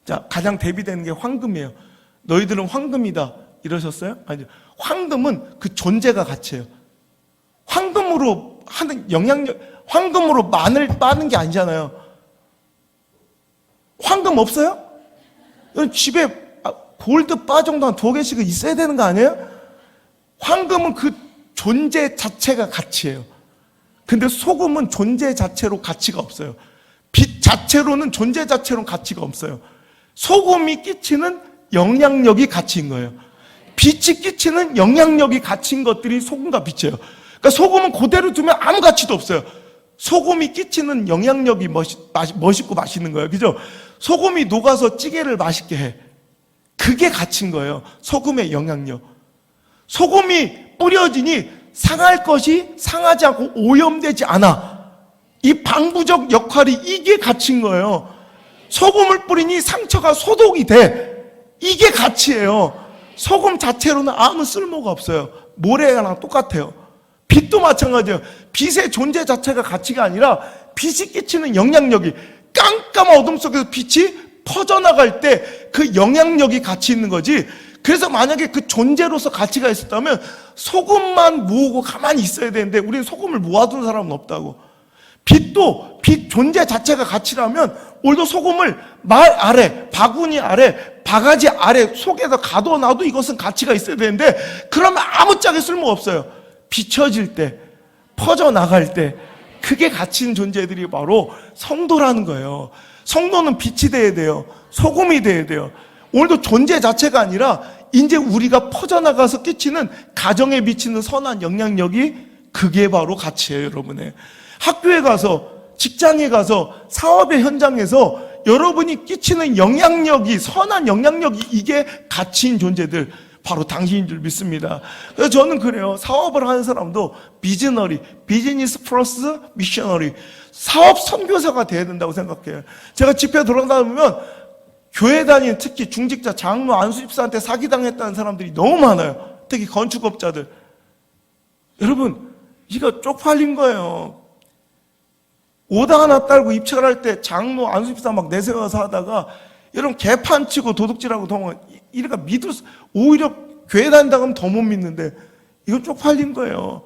자, 가장 대비되는 게 황금이에요. 너희들은 황금이다 이러셨어요? 아니요. 황금은 그 존재가 가치예요. 황금으로 하는 영향력, 황금으로 마늘 빠는 게 아니잖아요. 황금 없어요? 집에 골드 바 정도 한 2개씩은 있어야 되는 거 아니에요? 황금은 그 존재 자체가 가치예요. 근데 소금은 존재 자체로 가치가 없어요. 빛 자체로는 존재 자체로는 가치가 없어요. 소금이 끼치는 영향력이 가치인 거예요. 빛이 끼치는 영향력이 가치인 것들이 소금과 빛이에요. 그러니까 소금은 그대로 두면 아무 가치도 없어요. 소금이 끼치는 영향력이 멋있고 맛있는 거예요. 그죠? 소금이 녹아서 찌개를 맛있게 해. 그게 가치인 거예요. 소금의 영향력. 소금이 뿌려지니 상할 것이 상하지 않고 오염되지 않아. 이 방부적 역할이 이게 가치인 거예요. 소금을 뿌리니 상처가 소독이 돼. 이게 가치예요. 소금 자체로는 아무 쓸모가 없어요. 모래랑 똑같아요. 빛도 마찬가지예요. 빛의 존재 자체가 가치가 아니라 빛이 끼치는 영향력이, 깜깜한 어둠 속에서 빛이 퍼져나갈 때 그 영향력이 가치 있는 거지. 그래서 만약에 그 존재로서 가치가 있었다면 소금만 모으고 가만히 있어야 되는데 우리는 소금을 모아둔 사람은 없다고. 빛도 빛 존재 자체가 가치라면 오늘도 소금을 말 아래, 바구니 아래, 바가지 아래 속에다 가둬놔도 이것은 가치가 있어야 되는데 그러면 아무짝에 쓸모가 없어요. 비춰질 때, 퍼져나갈 때 그게 가치 있는 존재들이 바로 성도라는 거예요. 성도는 빛이 돼야 돼요. 소금이 돼야 돼요. 오늘도 존재 자체가 아니라 이제 우리가 퍼져나가서 끼치는 가정에 미치는 선한 영향력이 그게 바로 가치예요, 여러분의. 학교에 가서, 직장에 가서, 사업의 현장에서 여러분이 끼치는 영향력이, 선한 영향력이 이게 가치인 존재들, 바로 당신인 줄 믿습니다. 그래서 저는 그래요. 사업을 하는 사람도 비즈너리, 비즈니스 플러스 미셔너리, 사업 선교사가 돼야 된다고 생각해요. 제가 집회 돌아다니면 교회 다니는 특히 중직자, 장로, 안수집사한테 사기당했다는 사람들이 너무 많아요. 특히 건축업자들. 여러분, 이거 쪽팔린 거예요. 오다 하나 딸고 입찰 할 때 장로, 안수집사 막 내세워서 하다가 여러분 개판 치고 도둑질하고 도망, 이러니까 오히려 교회 다닌다고 하면 더 못 믿는데 이건 쪽팔린 거예요.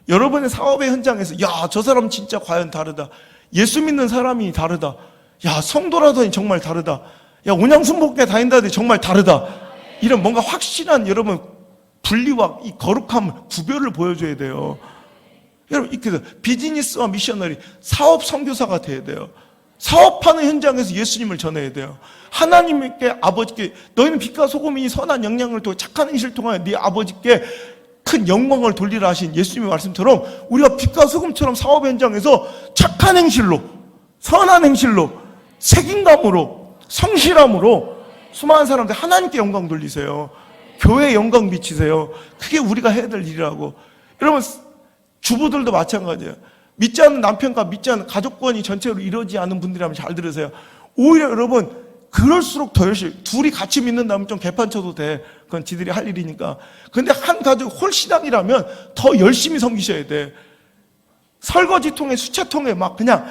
여러분의 사업의 현장에서 야, 저 사람 진짜 과연 다르다. 예수 믿는 사람이 다르다. 야, 성도라더니 정말 다르다. 야, 온양순복회 다닌다더니 정말 다르다. 이런 뭔가 확실한 여러분 분리와 이 거룩함, 구별을 보여줘야 돼요. 여러분, 이렇게 비즈니스와 미셔너리, 사업 선교사가 돼야 돼요. 사업하는 현장에서 예수님을 전해야 돼요. 하나님께, 아버지께, 너희는 빛과 소금이 선한 영향을 통해 착한 행실을 통하여 네 아버지께 큰 영광을 돌리라 하신 예수님의 말씀처럼 우리가 빛과 소금처럼 사업 현장에서 착한 행실로, 선한 행실로, 책임감으로, 성실함으로 수많은 사람들 하나님께 영광 돌리세요. 교회에 영광 비치세요. 그게 우리가 해야 될 일이라고. 여러분, 주부들도 마찬가지예요. 믿지 않는 남편과 믿지 않는 가족권이 전체로 이루어지지 않는 분들이라면 잘 들으세요. 오히려 여러분, 그럴수록 더 열심히, 둘이 같이 믿는다면 좀 개판 쳐도 돼. 그건 지들이 할 일이니까. 근데 한 가족 홀신앙이라면 더 열심히 섬기셔야 돼. 설거지통에, 수채통에 막 그냥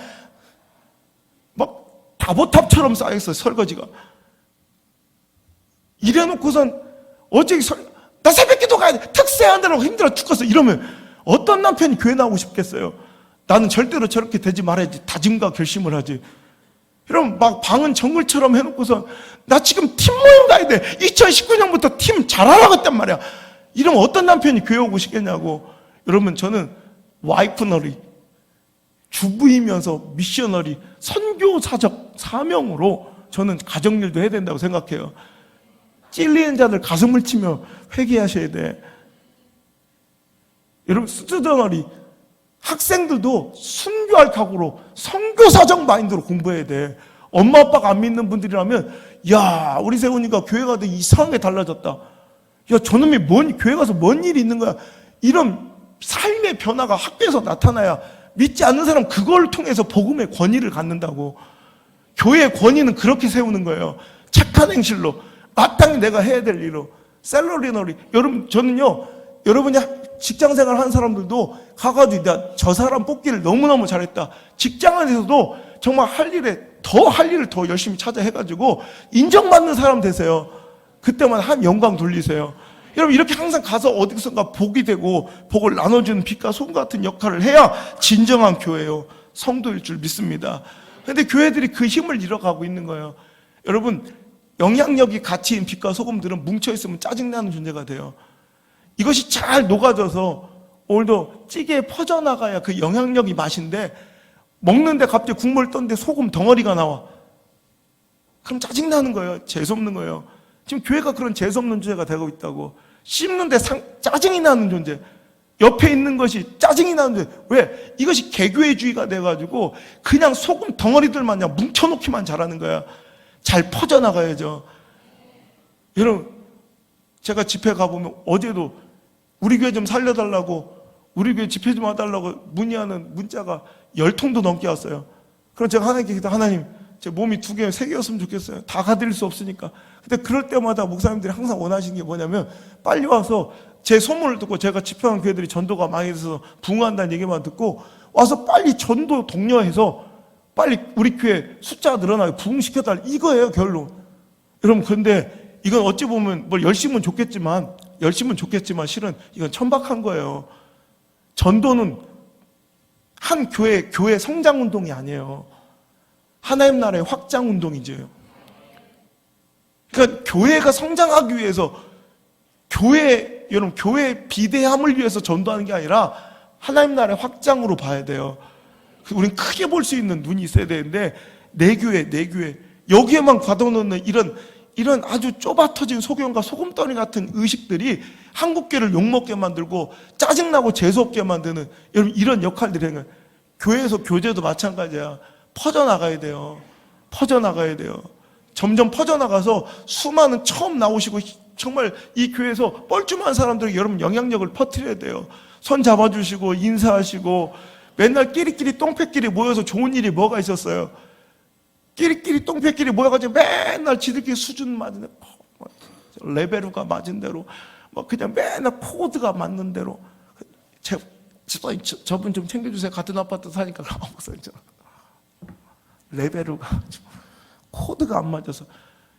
막 다보탑처럼 쌓여있어요, 설거지가. 이래놓고선 어제 나 새벽기도 가야 돼. 특세하느라고 힘들어 죽겠어. 이러면 어떤 남편이 교회 나오고 싶겠어요? 나는 절대로 저렇게 되지 말아야지. 다짐과 결심을 하지. 여러분, 막 방은 정글처럼 해놓고서 나 지금 팀 모임 가야 돼. 2019년부터 팀 잘하라고 했단 말이야. 이러면 어떤 남편이 교회 오고 싶겠냐고. 여러분, 저는 와이프너리, 주부이면서 미셔너리, 선교사적 사명으로 저는 가정일도 해야 된다고 생각해요. 찔리는 자들 가슴을 치며 회개하셔야 돼. 여러분, 스튜던어리 학생들도 순교할 각오로 선교사적 마인드로 공부해야 돼. 엄마 아빠가 안 믿는 분들이라면, 야, 우리 세훈이가 교회 가도 이상하게 달라졌다. 야, 저놈이 교회 가서 뭔 일이 있는 거야. 이런 삶의 변화가 학교에서 나타나야 믿지 않는 사람 그걸 통해서 복음의 권위를 갖는다고. 교회의 권위는 그렇게 세우는 거예요. 착한 행실로, 마땅히 내가 해야 될 일로. 셀러리너리. 여러분, 저는요, 여러분이 직장생활 하는 사람들도 가가지고 나 저 사람 뽑기를 너무너무 잘했다. 직장 안에서도 정말 할 일을 더 열심히 찾아 해가지고 인정받는 사람 되세요. 그때만 한 영광 돌리세요. 여러분, 이렇게 항상 가서 어디선가 복이 되고 복을 나눠주는 빛과 소금 같은 역할을 해야 진정한 교회요, 성도일 줄 믿습니다. 그런데 교회들이 그 힘을 잃어가고 있는 거예요. 여러분, 영향력이 가치인 빛과 소금들은 뭉쳐있으면 짜증나는 존재가 돼요. 이것이 잘 녹아져서 오늘도 찌개에 퍼져나가야 그 영향력이 맛인데, 먹는데 갑자기 국물 떴는데 소금 덩어리가 나와. 그럼 짜증나는 거예요. 재수없는 거예요. 지금 교회가 그런 재수없는 존재가 되고 있다고. 씹는데 짜증이 나는 존재, 옆에 있는 것이 짜증이 나는 존재. 왜? 이것이 개교회주의가 돼가지고 그냥 소금 덩어리들 마냥 뭉쳐놓기만 잘하는 거야. 잘 퍼져나가야죠. 여러분, 제가 집회 가보면 어제도 우리 교회 좀 살려달라고, 우리 교회 집회 좀 와달라고 문의하는 문자가 10통도 넘게 왔어요. 그럼 제가 하나님께 기도, 하나님, 제 몸이 2개, 3개였으면 좋겠어요. 다 가드릴 수 없으니까. 근데 그럴 때마다 목사님들이 항상 원하시는 게 뭐냐면, 빨리 와서 제 소문을 듣고, 제가 집회하는 교회들이 전도가 많이 돼서 부흥한다는 얘기만 듣고 와서 빨리 전도 독려해서 빨리 우리 교회 숫자가 늘어나게 부흥시켜달라, 이거예요, 결론. 여러분, 그런데 이건 어찌 보면 뭘 열심은 좋겠지만 실은 이건 천박한 거예요. 전도는 한 교회 성장 운동이 아니에요. 하나님 나라의 확장 운동이죠. 그러니까 교회가 성장하기 위해서, 여러분, 교회의 비대함을 위해서 전도하는 게 아니라 하나님 나라의 확장으로 봐야 돼요. 우리는 크게 볼 수 있는 눈이 있어야 되는데, 내 교회 여기에만 가둬놓는 이런 아주 좁아터진 소경과 소금더리 같은 의식들이 한국교회를 욕먹게 만들고 짜증나고 재수없게 만드는, 여러분, 이런 역할들이 하는 거예요. 교회에서 교제도 마찬가지야. 퍼져나가야 돼요. 점점 퍼져나가서 수많은 처음 나오시고 정말 이 교회에서 뻘쭘한 사람들에게 여러분 영향력을 퍼뜨려야 돼요. 손 잡아주시고 인사하시고. 맨날 끼리끼리 똥패끼리 모여서 좋은 일이 뭐가 있었어요? 끼리끼리 똥패끼리 모여가지고 맨날 지들끼리 수준 맞은 대로, 레베루가 맞은 대로, 그냥 맨날 코드가 맞는 대로. 저분 좀 챙겨주세요. 같은 아파트 사니까. 레베루가 코드가 안 맞아서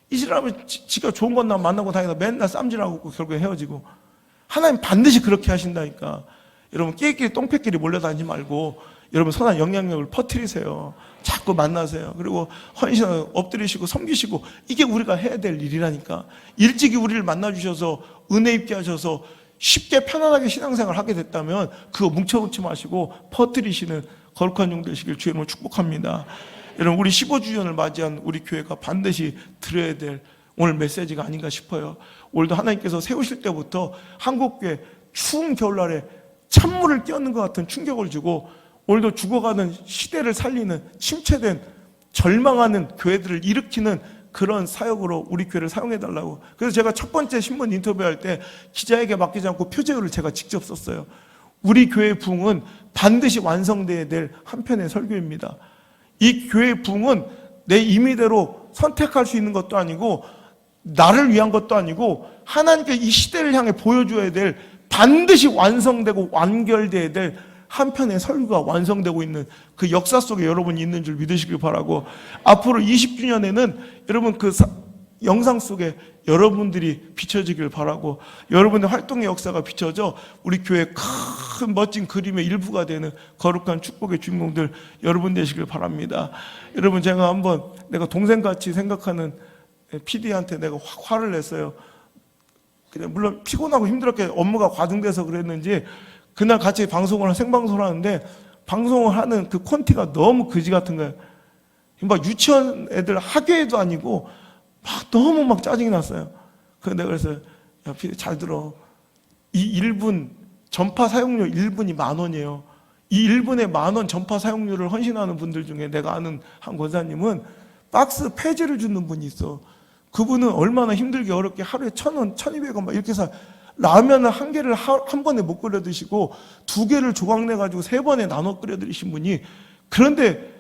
이 사람은 지가 좋은 건 나 만나고 다니다 맨날 쌈질하고 결국에 헤어지고. 하나님 반드시 그렇게 하신다니까. 여러분, 끼리끼리 똥패끼리 몰려다니지 말고 여러분 선한 영향력을 퍼뜨리세요. 자꾸 만나세요. 그리고 헌신하고 엎드리시고 섬기시고, 이게 우리가 해야 될 일이라니까. 일찍이 우리를 만나주셔서 은혜 입게 하셔서 쉽게 편안하게 신앙생활을 하게 됐다면 그거 뭉쳐놓지 마시고 퍼뜨리시는 거룩한 종 되시길 주의 이름으로 축복합니다. 여러분, 우리 15주년을 맞이한 우리 교회가 반드시 들어야 될 오늘 메시지가 아닌가 싶어요. 오늘도 하나님께서 세우실 때부터 한국교회 추운 겨울날에 찬물을 끼얹는 것 같은 충격을 주고, 오늘도 죽어가는 시대를 살리는, 침체된 절망하는 교회들을 일으키는 그런 사역으로 우리 교회를 사용해달라고. 그래서 제가 첫 번째 신문 인터뷰할 때 기자에게 맡기지 않고 표제어를 제가 직접 썼어요. 우리 교회의 부흥은 반드시 완성되어야 될 한편의 설교입니다. 이 교회의 부흥은 내 임의대로 선택할 수 있는 것도 아니고 나를 위한 것도 아니고 하나님께 이 시대를 향해 보여줘야 될, 반드시 완성되고 완결되어야 될 한편의 설교가 완성되고 있는 그 역사 속에 여러분이 있는 줄 믿으시길 바라고, 앞으로 20주년에는 여러분 그 영상 속에 여러분들이 비춰지길 바라고, 여러분의 활동의 역사가 비춰져 우리 교회의 큰 멋진 그림의 일부가 되는 거룩한 축복의 주인공들 여러분 되시길 바랍니다. 여러분, 제가 한번 내가 동생같이 생각하는 PD한테 내가 화를 냈어요. 그냥 물론 피곤하고 힘들었게 업무가 과중돼서 그랬는지, 그날 같이 생방송을 하는데 방송을 하는 그 콘티가 너무 거지 같은 거예요. 막 유치원 애들 학교에도 아니고 막 너무 막 짜증이 났어요. 그래서 내가 그래서 야, 피디 잘 들어. 이 1분 전파 사용료 1분이 10,000원이에요. 이 1분에 10,000원 전파 사용료를 헌신하는 분들 중에 내가 아는 한 권사님은 박스 폐지를 주는 분이 있어. 그분은 얼마나 힘들게 어렵게 하루에 1,000원, 1,200원 막 이렇게 해서 라면을 한 개를 한 번에 못 끓여 드시고 2개를 조각내가지고 3번에 나눠 끓여 드리신 분이, 그런데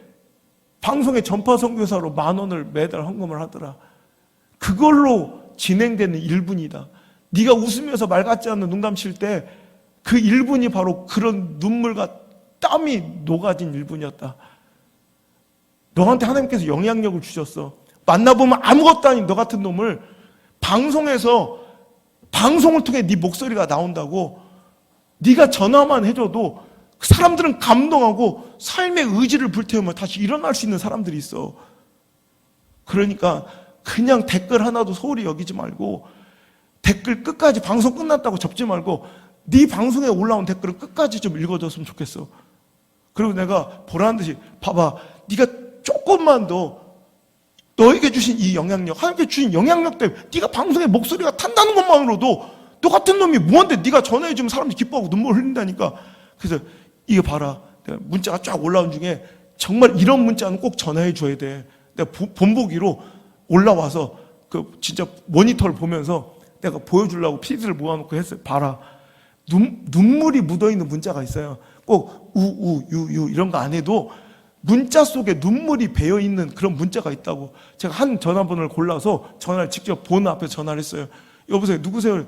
방송의 전파 선교사로 10,000원을 매달 헌금을 하더라. 그걸로 진행되는 1분이다. 네가 웃으면서 말 같지 않는 눈 감칠 때 그 1분이 바로 그런 눈물과 땀이 녹아진 1분이었다. 너한테 하나님께서 영향력을 주셨어. 만나보면 아무것도 아닌 너 같은 놈을 방송에서, 방송을 통해 네 목소리가 나온다고 네가 전화만 해줘도 사람들은 감동하고 삶의 의지를 불태우며 다시 일어날 수 있는 사람들이 있어. 그러니까 그냥 댓글 하나도 소홀히 여기지 말고, 댓글 끝까지, 방송 끝났다고 접지 말고 네 방송에 올라온 댓글을 끝까지 좀 읽어줬으면 좋겠어. 그리고 내가 보라는 듯이 봐봐, 네가 조금만 더 너에게 주신 이 영향력, 하나님께 주신 영향력 때문에 네가 방송에 목소리가 탄다는 것만으로도 너 같은 놈이 뭔데 네가 전화해주면 사람들이 기뻐하고 눈물 흘린다니까. 그래서 이거 봐라, 내가 문자가 쫙 올라온 중에 정말 이런 문자는 꼭 전화해 줘야 돼. 내가 본보기로 올라와서 그 진짜 모니터를 보면서 내가 보여주려고 PD를 모아놓고 했어요. 봐라, 눈물이 묻어있는 문자가 있어요. 꼭 우우 유유 이런 거 안 해도 문자 속에 눈물이 배어있는 그런 문자가 있다고. 제가 한 전화번호를 골라서 전화를 직접 본 앞에서 전화를 했어요. 여보세요, 누구세요?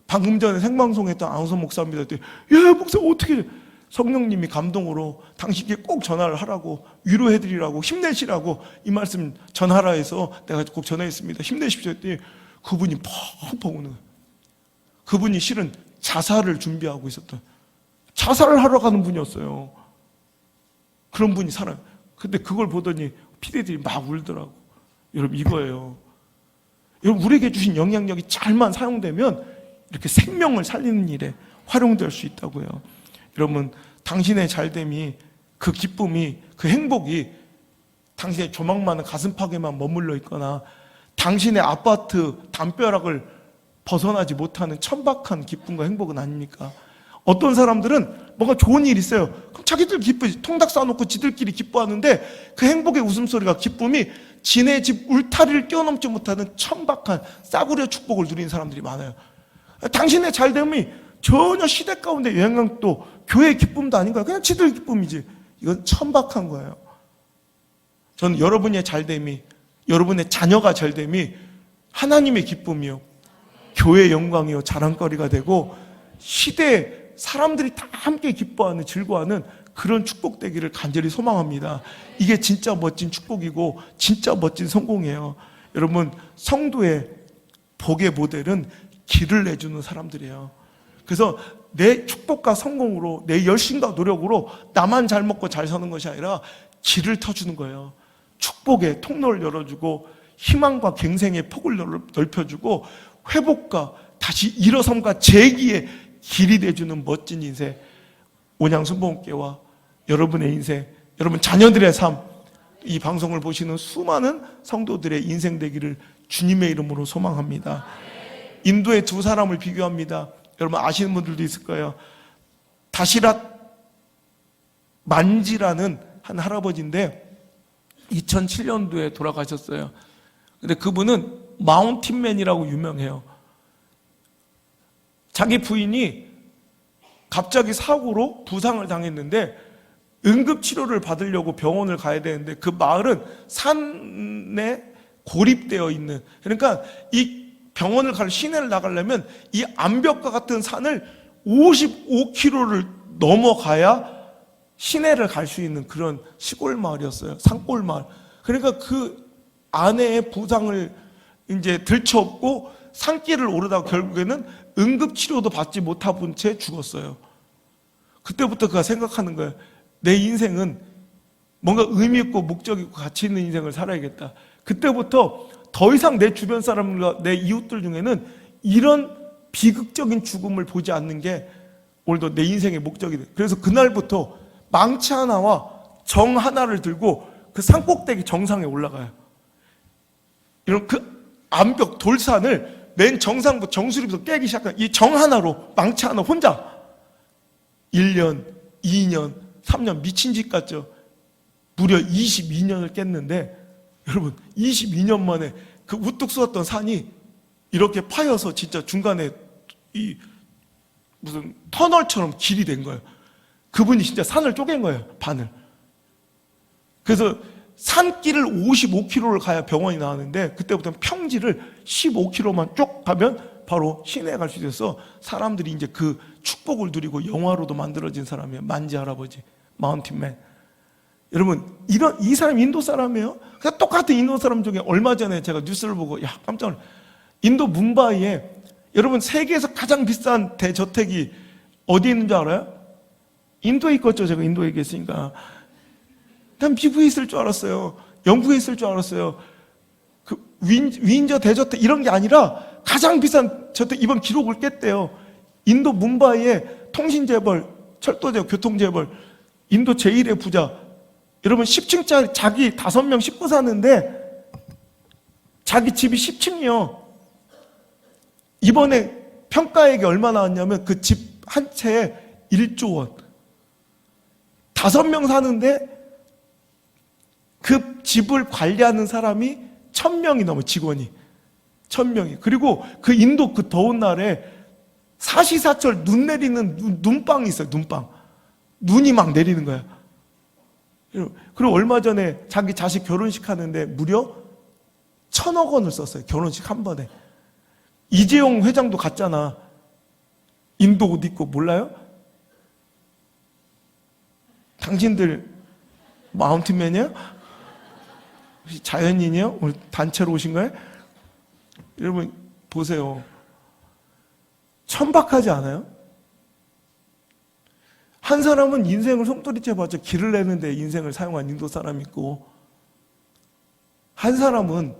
방금 전에 생방송했던 안우선 목사입니다. 야, 목사 어떻게, 성령님이 감동으로 당신께 꼭 전화를 하라고, 위로해드리라고, 힘내시라고 이 말씀 전하라 해서 내가 꼭 전화했습니다. 힘내십시오 했더니 그분이 펑펑 우는 거예요. 그분이 실은 자살을 준비하고 있었던, 자살을 하러 가는 분이었어요. 그런 분이 살아요. 근데 그걸 보더니 피디들이 막 울더라고. 여러분, 이거예요. 여러분, 우리에게 주신 영향력이 잘만 사용되면 이렇게 생명을 살리는 일에 활용될 수 있다고요. 여러분, 당신의 잘됨이, 그 기쁨이, 그 행복이 당신의 조망 많은 가슴팍에만 머물러 있거나 당신의 아파트 담벼락을 벗어나지 못하는 천박한 기쁨과 행복은 아닙니까? 어떤 사람들은 뭔가 좋은 일이 있어요. 그럼 자기들 기쁘지. 통닭 싸놓고 지들끼리 기뻐하는데 그 행복의 웃음소리가, 기쁨이 지네 집 울타리를 뛰어넘지 못하는 천박한 싸구려 축복을 누리는 사람들이 많아요. 당신의 잘됨이 전혀 시대 가운데 영향도, 교회의 기쁨도 아닌 거야. 그냥 지들 기쁨이지. 이건 천박한 거예요. 저는 여러분의 잘됨이, 여러분의 자녀가 잘됨이 하나님의 기쁨이요, 교회의 영광이요, 자랑거리가 되고 시대에 사람들이 다 함께 기뻐하는, 즐거워하는 그런 축복되기를 간절히 소망합니다. 이게 진짜 멋진 축복이고 진짜 멋진 성공이에요. 여러분, 성도의 복의 모델은 길을 내주는 사람들이에요. 그래서 내 축복과 성공으로, 내 열심과 노력으로 나만 잘 먹고 잘 사는 것이 아니라 길을 터주는 거예요. 축복의 통로를 열어주고 희망과 갱생의 폭을 넓혀주고 회복과 다시 일어섬과 재기의 길이 돼주는 멋진 인생, 온양순복음교회와 여러분의 인생, 여러분 자녀들의 삶, 이 방송을 보시는 수많은 성도들의 인생 되기를 주님의 이름으로 소망합니다. 인도의 두 사람을 비교합니다. 여러분 아시는 분들도 있을 거예요. 다시랏 만지라는 한 할아버지인데 2007년도에 돌아가셨어요. 근데 그분은 마운틴맨이라고 유명해요. 자기 부인이 갑자기 사고로 부상을 당했는데 응급치료를 받으려고 병원을 가야 되는데 그 마을은 산에 고립되어 있는, 그러니까 이 병원을 갈 시내를 나가려면 이 암벽과 같은 산을 55km를 넘어가야 시내를 갈 수 있는 그런 시골 마을이었어요. 산골 마을. 그러니까 그 아내의 부상을 이제 들쳐업고 산길을 오르다가 결국에는 응급치료도 받지 못한 채 죽었어요. 그때부터 그가 생각하는 거예요. 내 인생은 뭔가 의미 있고 목적 있고 가치 있는 인생을 살아야겠다. 그때부터 더 이상 내 주변 사람과 내 이웃들 중에는 이런 비극적인 죽음을 보지 않는 게 오늘도 내 인생의 목적이 돼. 그래서 그날부터 망치 하나와 정 하나를 들고 그 산꼭대기 정상에 올라가요. 이런 그 암벽 돌산을 맨 정상부터 정수리부터 깨기 시작한 이 정 하나로 망치 하나 혼자 1년, 2년, 3년 미친 짓 같죠. 무려 22년을 깼는데 여러분 22년 만에 그 우뚝 솟았던 산이 이렇게 파여서 진짜 중간에 이 무슨 터널처럼 길이 된 거예요. 그분이 진짜 산을 쪼갠 거예요. 반을. 그래서 산길을 55km를 가야 병원이 나왔는데 그때부터는 평지를 15km만 쭉 가면 바로 시내에 갈 수 있어서 사람들이 이제 그 축복을 누리고 영화로도 만들어진 사람이에요. 만지 할아버지, 마운틴맨. 여러분 이 사람이 인도 사람이에요. 그러니까 똑같은 인도 사람 중에 얼마 전에 제가 뉴스를 보고 야 깜짝 놀랐어요. 인도 뭄바이에 여러분 세계에서 가장 비싼 대저택이 어디 있는 줄 알아요? 인도에 있겠죠. 제가 인도에 있겠으니까. 난 미국에 있을 줄 알았어요. 영국에 있을 줄 알았어요. 그 윈저 대저택 이런 게 아니라 가장 비싼 저택 이번 기록을 깼대요. 인도 뭄바이에 통신재벌, 철도재벌, 교통재벌, 인도 제1의 부자. 여러분 10층짜리 자기 5명 싣고 사는데 자기 집이 10층이요. 이번에 평가액이 얼마 나왔냐면 그 집 한 채에 1조 원. 5명 사는데 그 집을 관리하는 사람이 1000명이 넘어 직원이. 1000명이. 그리고 그 인도 그 더운 날에 사시사철 눈 내리는 눈방이 있어요. 눈방. 눈이 막 내리는 거야. 그리고 얼마 전에 자기 자식 결혼식 하는데 무려 1000억 원을 썼어요. 결혼식 한 번에. 이재용 회장도 갔잖아. 인도 옷 입고 몰라요? 당신들 마운틴맨이에요? 자연인이에요? 오늘 단체로 오신 거예요? 여러분 보세요. 천박하지 않아요? 한 사람은 인생을 송두리째 봤죠. 길을 내는데 인생을 사용한 인도 사람이 있고 한 사람은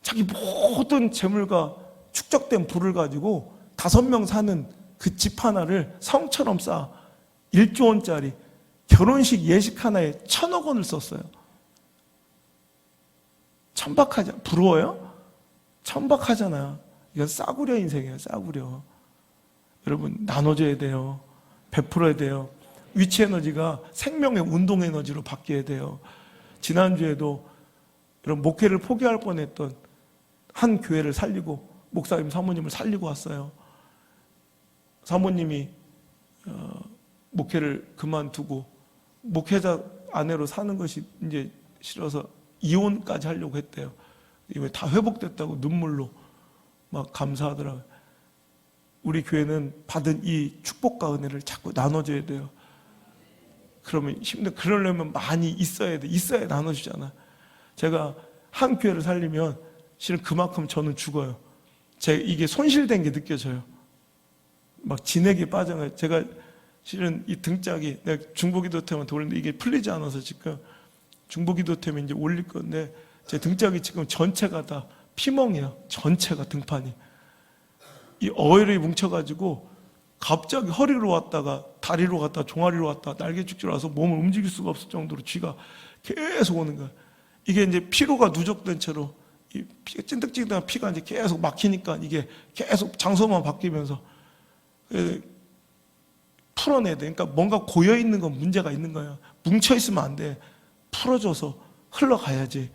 자기 모든 재물과 축적된 부를 가지고 5명 사는 그 집 하나를 성처럼 쌓아 1조 원짜리 결혼식 예식 하나에 1000억 원을 썼어요. 천박하지 부러워요? 천박하잖아요. 이건 싸구려 인생이에요. 싸구려. 여러분 나눠줘야 돼요. 베풀어야 돼요. 위치 에너지가 생명의 운동 에너지로 바뀌어야 돼요. 지난주에도 이런 목회를 포기할 뻔했던 한 교회를 살리고 목사님 사모님을 살리고 왔어요. 사모님이 목회를 그만두고 목회자 아내로 사는 것이 이제 싫어서 이혼까지 하려고 했대요. 이게 다 회복됐다고 눈물로 막 감사하더라고요. 우리 교회는 받은 이 축복과 은혜를 자꾸 나눠줘야 돼요. 그러면 그러려면 많이 있어야 돼. 있어야 나눠주잖아. 제가 한 교회를 살리면 실은 그만큼 저는 죽어요. 이게 손실된 게 느껴져요. 막 진액이 빠져요. 제가 실은 이 등짝이 내가 중보기도템한테 올렸는데 이게 풀리지 않아서 지금 중보기도템에 이제 올릴 건데 제 등짝이 지금 전체가 다 피멍이에요. 전체가 등판이. 이 어혈이 뭉쳐가지고 갑자기 허리로 왔다가 다리로 갔다가 종아리로 왔다가 날개죽지로 와서 몸을 움직일 수가 없을 정도로 쥐가 계속 오는 거예요. 이게 이제 피로가 누적된 채로 이 찐득찐득한 피가 이제 계속 막히니까 이게 계속 장소만 바뀌면서 풀어내야 돼. 그러니까 뭔가 고여 있는 건 문제가 있는 거예요. 뭉쳐 있으면 안 돼. 풀어줘서 흘러가야지.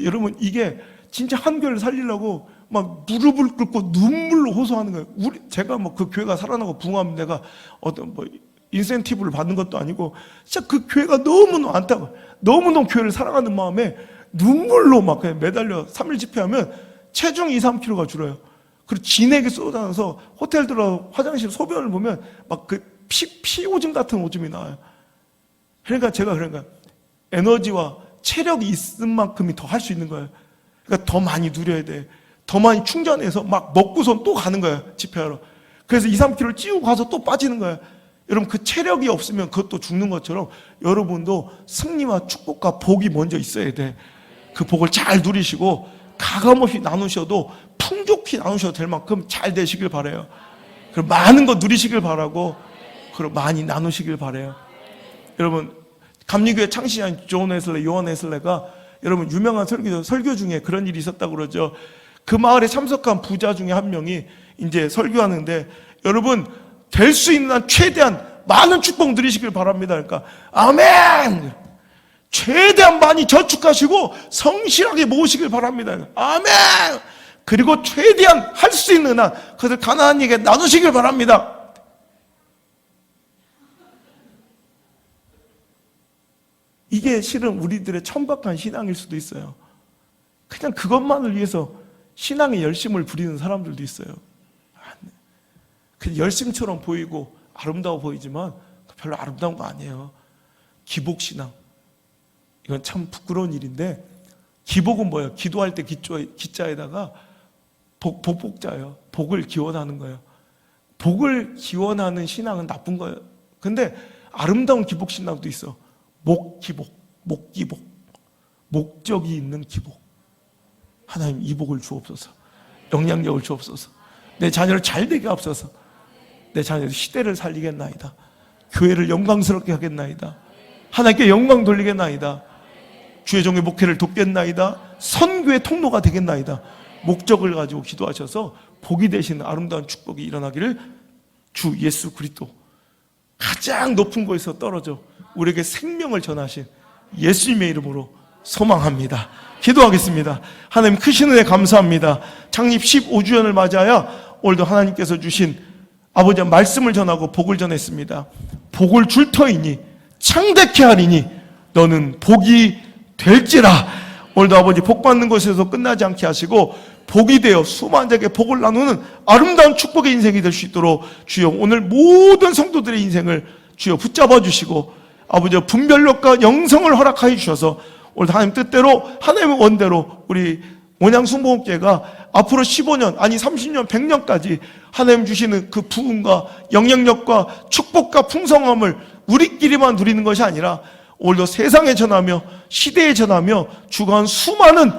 여러분 이게 진짜 한 교회를 살리려고 막 무릎을 꿇고 눈물로 호소하는 거예요. 제가 뭐 그 교회가 살아나고 부흥하면 내가 어떤 뭐 인센티브를 받는 것도 아니고 진짜 그 교회가 너무너무 안타까워. 너무너무 교회를 사랑하는 마음에 눈물로 막 그냥 매달려 3일 집회하면 체중 2, 3kg가 줄어요. 그리고 진액이 쏟아져서 호텔 들어 화장실 소변을 보면 막 그 피 오줌 같은 오줌이 나와요. 그러니까 제가 에너지와 체력이 있은 만큼이 더 할 수 있는 거예요. 그러니까 더 많이 누려야 돼. 더 많이 충전해서 막 먹고선 또 가는 거예요. 집회하러. 그래서 2, 3kg를 찌우고 가서 또 빠지는 거예요. 여러분 그 체력이 없으면 그것도 죽는 것처럼 여러분도 승리와 축복과 복이 먼저 있어야 돼. 그 복을 잘 누리시고 가감없이 나누셔도 풍족히 나누셔도 될 만큼 잘 되시길 바라요. 그리고 많은 거 누리시길 바라고 그리고 많이 나누시길 바라요. 여러분 감리교회 창시자인 존 웨슬레, 요한 웨슬레가 여러분 유명한 설교 중에 그런 일이 있었다고 그러죠. 그 마을에 참석한 부자 중에 한 명이 이제 설교하는데, 여러분 될 수 있는 한 최대한 많은 축복 누리시길 바랍니다. 그러니까 아멘! 최대한 많이 저축하시고 성실하게 모으시길 바랍니다. 아멘! 그리고 최대한 할 수 있는 한 그것을 가난한 이에게 나누시길 바랍니다. 이게 실은 우리들의 천박한 신앙일 수도 있어요. 그냥 그것만을 위해서 신앙의 열심을 부리는 사람들도 있어요. 그 열심처럼 보이고 아름다워 보이지만 별로 아름다운 거 아니에요. 기복신앙, 이건 참 부끄러운 일인데, 기복은 뭐예요? 기도할 때 기자에다가 복자예요. 복을 기원하는 거예요. 복을 기원하는 신앙은 나쁜 거예요. 근데 아름다운 기복신앙도 있어. 목기복, 목적이 있는 기복. 하나님 이 복을 주옵소서. 영향력을 주옵소서. 내 자녀를 잘 되게 하옵소서. 내 자녀를 시대를 살리겠나이다. 교회를 영광스럽게 하겠나이다. 하나님께 영광 돌리겠나이다. 주의 종의 목회를 돕겠나이다. 선교의 통로가 되겠나이다. 목적을 가지고 기도하셔서 복이 되시는 아름다운 축복이 일어나기를 주 예수 그리스도 가장 높은 곳에서 떨어져 우리에게 생명을 전하신 예수님의 이름으로 소망합니다. 기도하겠습니다. 하나님 크신 은혜 감사합니다. 창립 15주년을 맞아야 오늘도 하나님께서 주신 아버지의 말씀을 전하고 복을 전했습니다. 복을 줄 터이니 창대케 하리니 너는 복이 될지라. 오늘도 아버지 복 받는 것에서 끝나지 않게 하시고 복이 되어 수많은 자에게 복을 나누는 아름다운 축복의 인생이 될 수 있도록 주여 오늘 모든 성도들의 인생을 주여 붙잡아 주시고 아버지 분별력과 영성을 허락하여 주셔서 오늘 하나님 뜻대로 하나님의 원대로 우리 온양순복음교회가 앞으로 15년 아니 30년 100년까지 하나님 주시는 그 부흥과 영향력과 축복과 풍성함을 우리끼리만 누리는 것이 아니라 오늘도 세상에 전하며 시대에 전하며 주관 수많은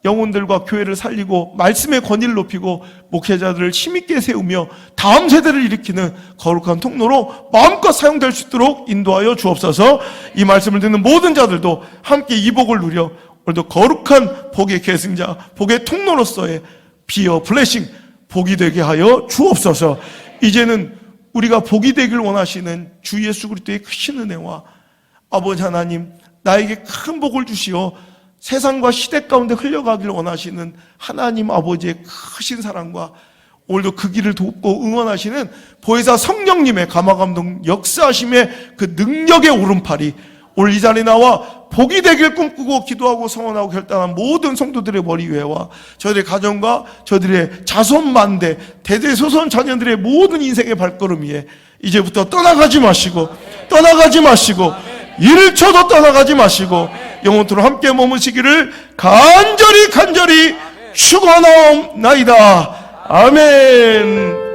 영혼들과 교회를 살리고 말씀의 권위를 높이고 목회자들을 힘있게 세우며 다음 세대를 일으키는 거룩한 통로로 마음껏 사용될 수 있도록 인도하여 주옵소서. 이 말씀을 듣는 모든 자들도 함께 이 복을 누려 오늘도 거룩한 복의 계승자, 복의 통로로서의 비어 블레싱 복이 되게 하여 주옵소서. 이제는 우리가 복이 되길 원하시는 주 예수 그리스도의 크신 은혜와 아버지 하나님 나에게 큰 복을 주시어 세상과 시대 가운데 흘러가길 원하시는 하나님 아버지의 크신 사랑과 오늘도 그 길을 돕고 응원하시는 보혜사 성령님의 감화감동 역사하심의 그 능력의 오른팔이 오늘 이 자리에 나와 복이 되길 꿈꾸고 기도하고 성원하고 결단한 모든 성도들의 머리 위에와 저희들의 가정과 저희들의 자손만대 대대소손 자녀들의 모든 인생의 발걸음 위에 이제부터 떠나가지 마시고 일을 쳐도 떠나가지 마시고 영원토록 함께 머무시기를 간절히 축원하옵나이다. 아멘.